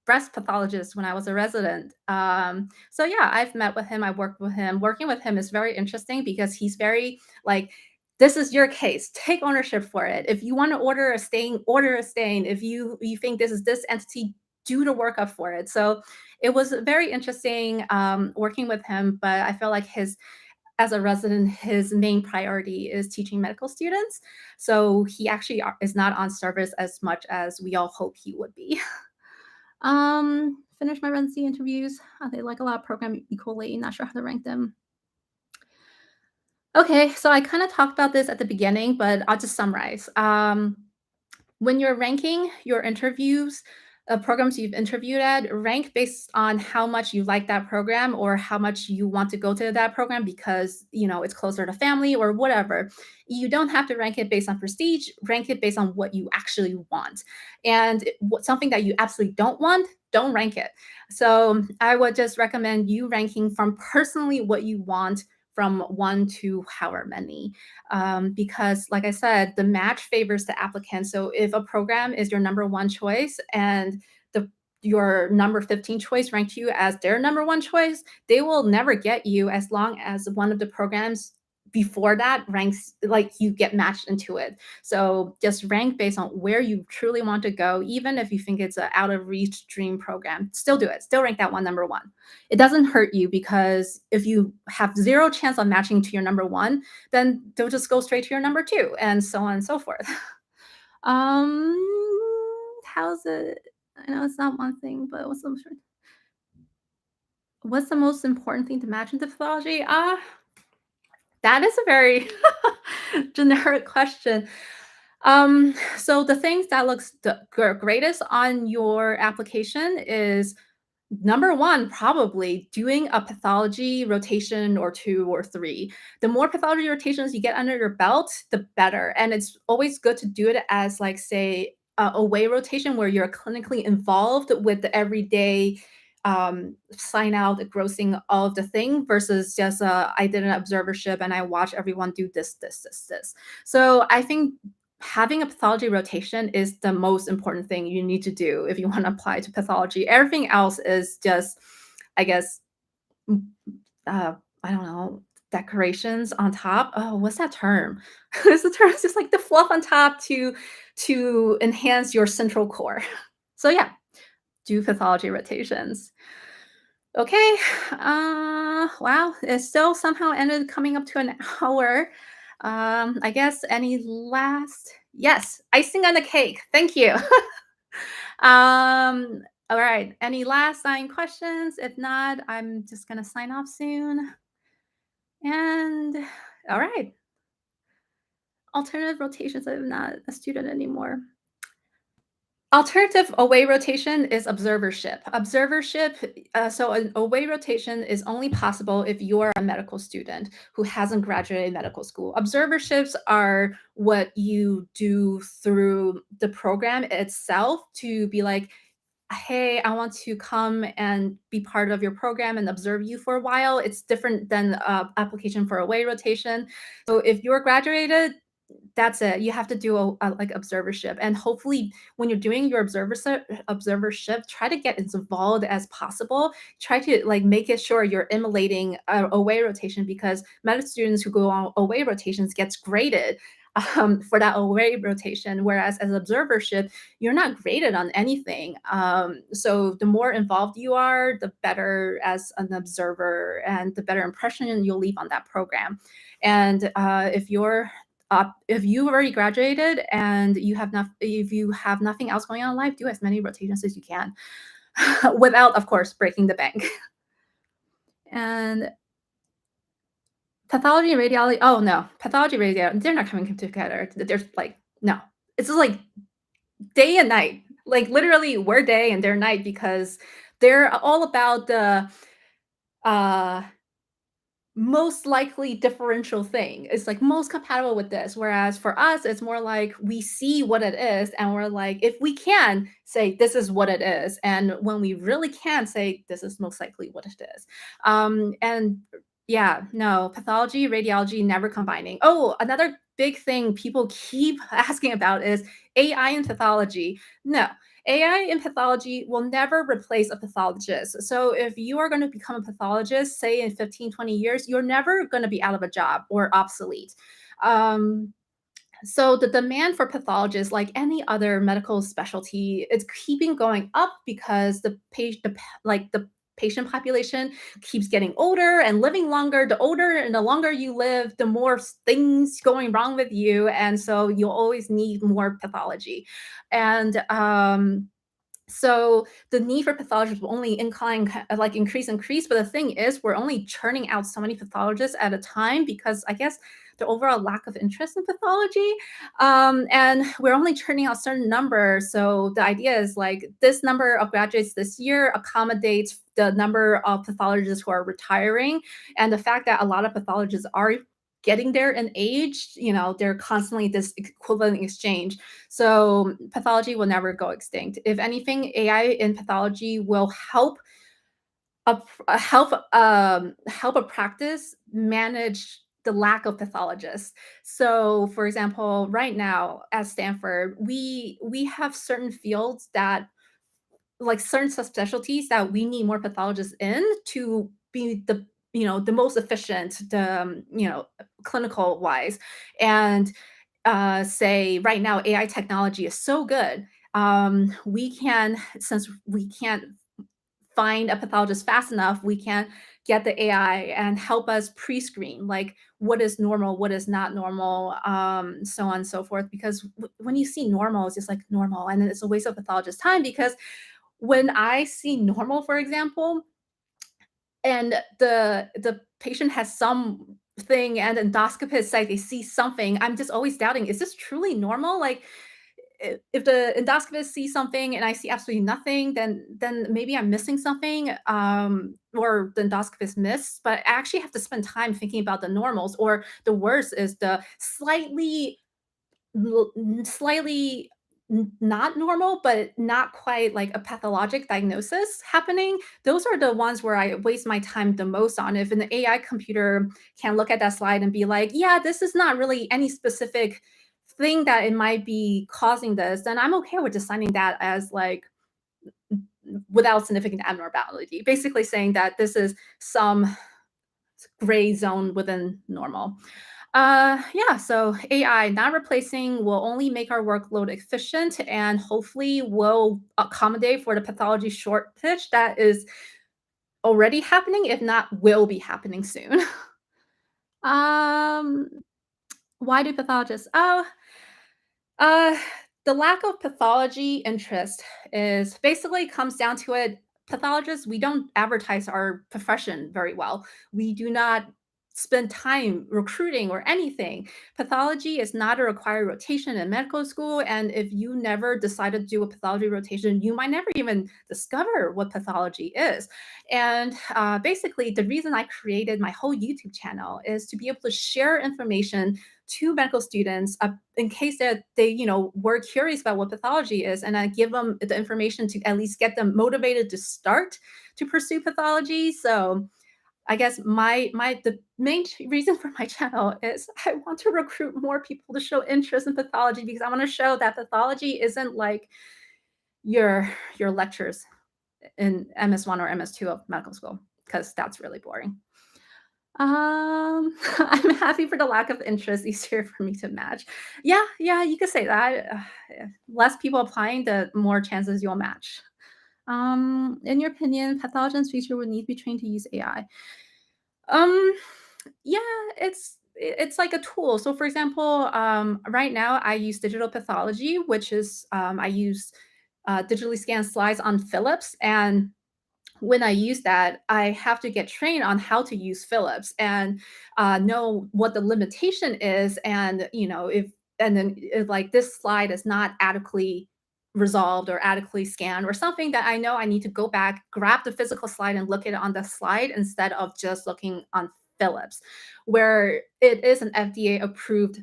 breast pathologist when I was a resident. So yeah, I've met with him. I worked with him. Working with him is very interesting because he's very like, this is your case. Take ownership for it. If you want to order a stain, order a stain. If you think this is this entity, do the workup for it. So it was very interesting working with him. But I feel like as a resident, his main priority is teaching medical students. So he actually is not on service as much as we all hope he would be. Finish my residency interviews. They like a lot of program equally. Not sure how to rank them. Okay, so I kind of talked about this at the beginning, but I'll just summarize. When you're ranking your interviews, programs you've interviewed at, rank based on how much you like that program or how much you want to go to that program because it's closer to family or whatever. You don't have to rank it based on prestige. Rank it based on what you actually want, and something that you absolutely don't want. Don't rank it. So I would just recommend you ranking from personally what you want from one to however many because like I said, the match favors the applicant. So if a program is your number one choice and the your number 15 choice ranked you as their number one choice, they will never get you as long as one of the programs before that ranks like you get matched into it. So just rank based on where you truly want to go, even if you think it's an out of reach dream program. Still do it. Still rank that one number one. It doesn't hurt you because if you have zero chance of matching to your number one, then they'll just go straight to your number two, and so on and so forth. um, how's it? I know it's not one thing, but what's the most important thing to match into pathology? That is a very generic question. So the things that looks the greatest on your application is number 1, probably doing a pathology rotation or 2 or 3. The more pathology rotations you get under your belt, the better, and it's always good to do it as, like, say, a away rotation where you're clinically involved with the everyday, sign out, grossing of the thing versus just, I did an observership and I watch everyone do this, this, this, this. So I think having a pathology rotation is the most important thing you need to do if you want to apply to pathology. Everything else is just, I guess, mm, uh, I don't know, decorations on top. Oh, what's that term? What's the term? It's just like the fluff on top to enhance your central core. So yeah, do pathology rotations. Okay. Wow. It still somehow ended coming up to an hour. I guess any last yes, icing on the cake. Thank you. All right. Any last nine questions? If not, I'm just gonna sign off soon. And all right. Alternative rotations. I'm not a student anymore. Alternative away rotation is observership. So an away rotation is only possible if you are a medical student who hasn't graduated medical school. Observerships are what you do through the program itself to be like, hey, I want to come and be part of your program and observe you for a while. It's different than application for away rotation. So if you're graduated, that's it. You have to do like observership, and hopefully, when you're doing your observership, try to get as involved as possible. Try to like make it sure you're emulating away rotation because medical students who go on away rotations gets graded for that away rotation, whereas as observership, you're not graded on anything. So the more involved you are, the better as an observer, and the better impression you'll leave on that program. And if you already graduated and if you have nothing else going on in life, do as many rotations as you can without, of course, breaking the bank. And pathology and radiology, oh no, pathology, radiology, they're not coming together. There's like, no, it's just like day and night. Like literally, we're day and they're night because they're all about the uh most likely differential thing. It's like most compatible with this. Whereas for us, it's more like we see what it is and we're like, if we can say this is what it is. And when we really can say this is most likely what it is. And yeah, no, pathology, radiology, never combining. Oh, another big thing people keep asking about is AI and pathology. No, AI in pathology will never replace a pathologist. So if you are going to become a pathologist, say in 15, 20 years, you're never going to be out of a job or obsolete. Um, so the demand for pathologists, like any other medical specialty, it's keeping going up because the patient population keeps getting older and living longer. The older and the longer you live, the more things going wrong with you, and so you'll always need more pathology. And so the need for pathologists will only like increase. But the thing is, we're only churning out so many pathologists at a time because I guess the overall lack of interest in pathology. And we're only churning out certain numbers. So the idea is like this number of graduates this year accommodates the number of pathologists who are retiring. And the fact that a lot of pathologists are getting there in age, they're constantly this equivalent exchange. So pathology will never go extinct. If anything, AI in pathology will help a practice manage the lack of pathologists. So, for example, right now at Stanford, we have certain fields that like certain subspecialties that we need more pathologists in to be the most efficient, clinical wise. And say right now AI technology is so good. We can, since we can't find a pathologist fast enough, we can get the AI and help us pre-screen like what is normal, what is not normal, so on and so forth. Because when you see normal, it's just like normal, and then it's a waste of pathologist time because when I see normal, for example, and the patient has something and endoscopist like they see something, I'm just always doubting, is this truly normal? Like if the endoscopist sees something and I see absolutely nothing, then maybe I'm missing something, or the endoscopist missed. But I actually have to spend time thinking about the normals, or the worst is the slightly not normal, but not quite like a pathologic diagnosis happening. Those are the ones where I waste my time the most on. If an AI computer can look at that slide and be like, yeah, this is not really any specific thing that it might be causing this, then I'm okay with designing that as like without significant abnormality, basically saying that this is some gray zone within normal. Yeah, so AI not replacing will only make our workload efficient and hopefully will accommodate for the pathology shortage that is already happening, if not will be happening soon. um, why do pathologists? Oh, Uh, the lack of pathology interest is basically comes down to it. Pathologists, we don't advertise our profession very well. We do not spend time recruiting or anything. Pathology is not a required rotation in medical school. And if you never decided to do a pathology rotation, you might never even discover what pathology is. And basically, the reason I created my whole YouTube channel is to be able to share information to medical students in case that they were curious about what pathology is, and I give them the information to at least get them motivated to start to pursue pathology. So I guess the main reason for my channel is I want to recruit more people to show interest in pathology because I want to show that pathology isn't like your lectures in MS1 or MS2 of medical school, because that's really boring. I'm happy for the lack of interest, easier for me to match. Yeah, yeah, you could say that. Yeah. Less people applying, the more chances you'll match. In your opinion, pathologists future would need to be trained to use AI. Um, yeah, it's like a tool. So, for example, right now I use digital pathology, which is I use digitally scanned slides on Philips, and when I use that, I have to get trained on how to use Philips and know what the limitation is, and if and then if like this slide is not adequately resolved or adequately scanned or something, that I know I need to go back, grab the physical slide and look at it on the slide instead of just looking on Philips, where it is an FDA approved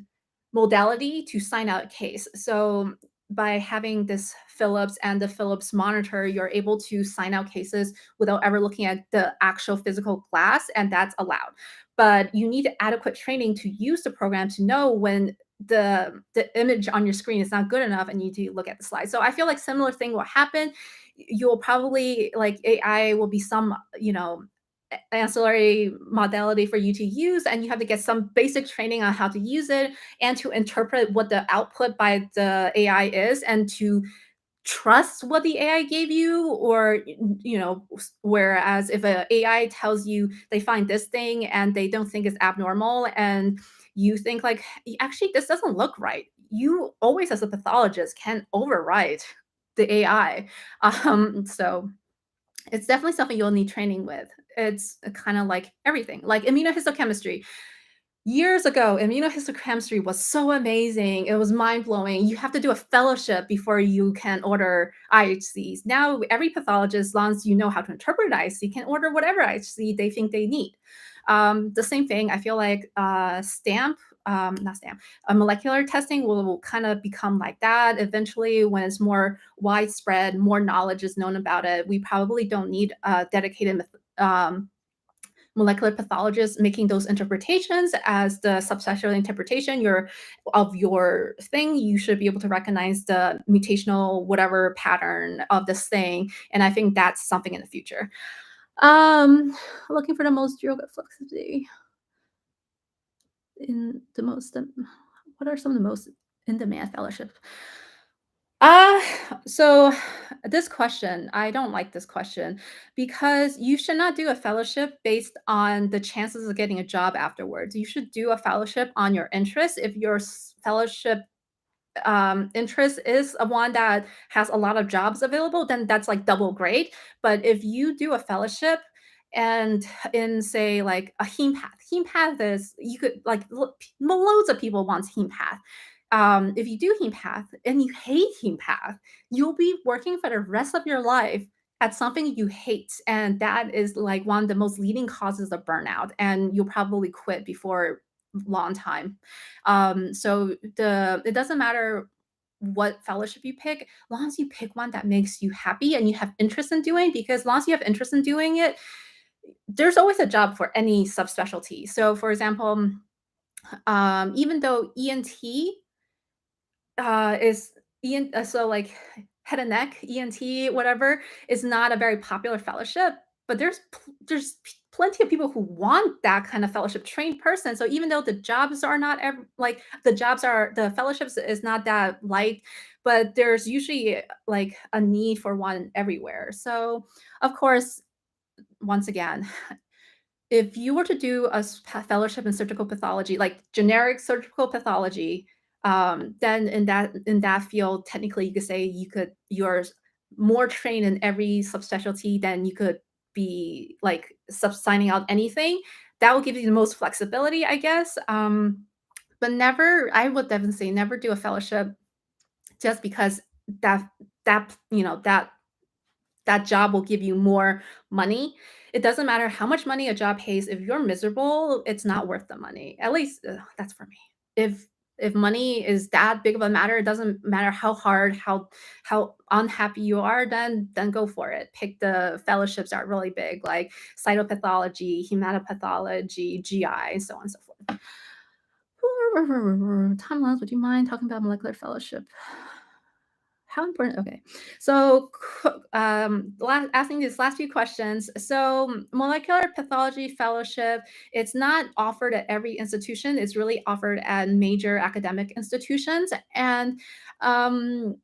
modality to sign out a case. So by having this Philips and the Philips monitor, you're able to sign out cases without ever looking at the actual physical glass, and that's allowed. But you need adequate training to use the program to know when the image on your screen is not good enough and you need to look at the slide. So I feel like similar thing will happen. You'll probably like AI will be some, ancillary modality for you to use, and you have to get some basic training on how to use it and to interpret what the output by the AI is, and to trust what the AI gave you, or whereas if a AI tells you they find this thing and they don't think it's abnormal, and you think like, actually this doesn't look right, you always as a pathologist can override the AI. So it's definitely something you'll need training with. It's kind of like everything, like immunohistochemistry. Years ago, immunohistochemistry was so amazing. It was mind-blowing. You have to do a fellowship before you can order IHCs. Now, every pathologist, as long as you know how to interpret IHC, can order whatever IHC they think they need. The same thing, I feel like not stamp, molecular testing will kind of become like that eventually when it's more widespread, more knowledge is known about it. We probably don't need a dedicated molecular pathologists making those interpretations as the subspecialty interpretation of your thing. You should be able to recognize the mutational whatever pattern of this thing, and I think that's something in the future. um Looking for the most durable flexibility in the most what are some of the most in demand fellowships? Uh, so this question, I don't like this question because you should not do a fellowship based on the chances of getting a job afterwards. You should do a fellowship on your interest. If your fellowship interest is a one that has a lot of jobs available, then that's like double great. But if you do a fellowship and in say like a heme path is you could like loads of people want heme path. If you do heme path and you hate heme path, you'll be working for the rest of your life at something you hate, and that is like one of the most leading causes of burnout. And you'll probably quit before long time. So it doesn't matter what fellowship you pick, as long as you pick one that makes you happy and you have interest in doing, because as long as you have interest in doing it, there's always a job for any subspecialty. So for example, even though ENT is so like head and neck, ENT, whatever, is not a very popular fellowship, but there's plenty of people who want that kind of fellowship trained person. So even though the jobs are not like the fellowships is not that light, but there's usually like a need for one everywhere. So of course, once again, if you were to do a fellowship in surgical pathology, like generic surgical pathology, then in that field, technically, you could say you're more trained in every subspecialty than you could be like signing out anything. That will give you the most flexibility, I guess. But never, I would definitely say never do a fellowship just because that that job will give you more money. It doesn't matter how much money a job pays. If you're miserable, it's not worth the money. At least that's for me. If money is that big of a matter, it doesn't matter how hard, how unhappy you are, then go for it. Pick the fellowships that are really big, like cytopathology, hematopathology, GI, and so on and so forth. Timelines, would you mind talking about molecular fellowship? How important? Okay. So, asking these last few questions. So, molecular pathology fellowship, it's not offered at every institution. It's really offered at major academic institutions. And um,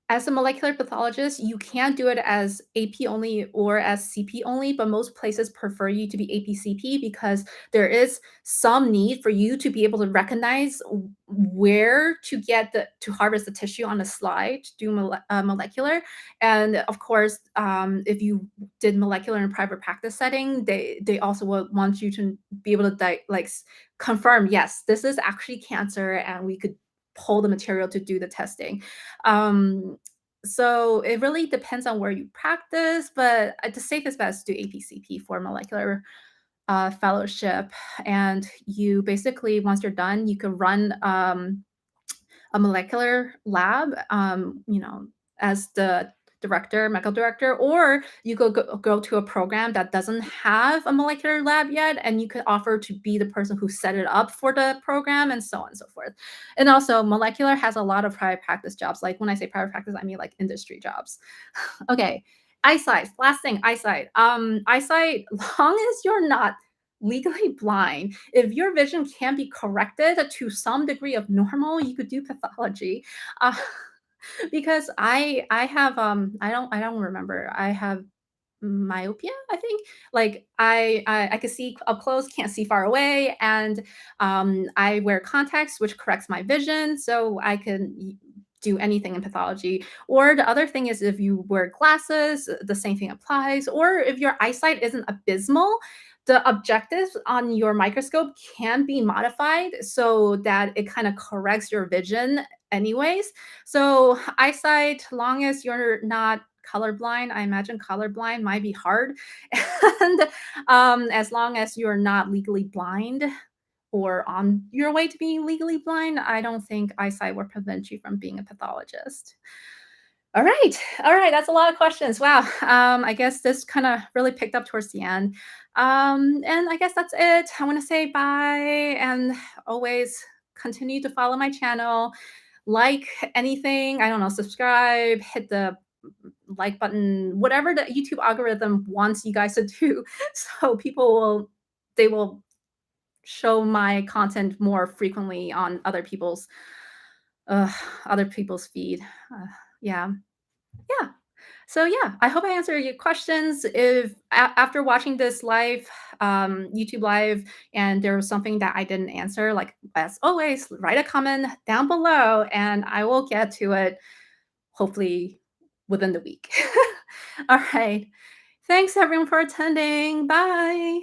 as a molecular pathologist, you can do it as AP only or as CP only, but most places prefer you to be AP-CP because there is some need for you to be able to recognize where to harvest the tissue on a slide to do molecular. And of course, if you did molecular in a private practice setting, they also would want you to be able to confirm, yes, this is actually cancer, and we could pull the material to do the testing. Um, so it really depends on where you practice, but the safest bet is to do APCP for molecular fellowship. And you basically, once you're done, you can run a molecular lab, as the medical director, or you go to a program that doesn't have a molecular lab yet, and you could offer to be the person who set it up for the program, and so on and so forth. And also, molecular has a lot of private practice jobs. Like when I say private practice, I mean like industry jobs. Okay, eyesight. Last thing, eyesight. Eyesight. Long as you're not legally blind, if your vision can be corrected to some degree of normal, you could do pathology. Uh, Because I don't remember. I have myopia, I think. Like I can see up close, can't see far away, and I wear contacts, which corrects my vision, so I can do anything in pathology. Or the other thing is if you wear glasses, the same thing applies. Or if your eyesight isn't abysmal, the objectives on your microscope can be modified so that it kind of corrects your vision anyways. So eyesight, long as you're not colorblind, I imagine colorblind might be hard. And as long as you're not legally blind or on your way to being legally blind, I don't think eyesight will prevent you from being a pathologist. All right. All right. That's a lot of questions. Wow. I guess this kind of really picked up towards the end. And I guess that's it. I want to say bye and always continue to follow my channel, like anything, I don't know, subscribe, hit the like button, whatever the YouTube algorithm wants you guys to do. So people will, they will show my content more frequently on uh, other people's feed. Yeah. Yeah. So yeah, I hope I answered your questions. If after watching this live, YouTube live, and there was something that I didn't answer, like as always, write a comment down below, and I will get to it hopefully within the week. All right. Thanks everyone for attending. Bye.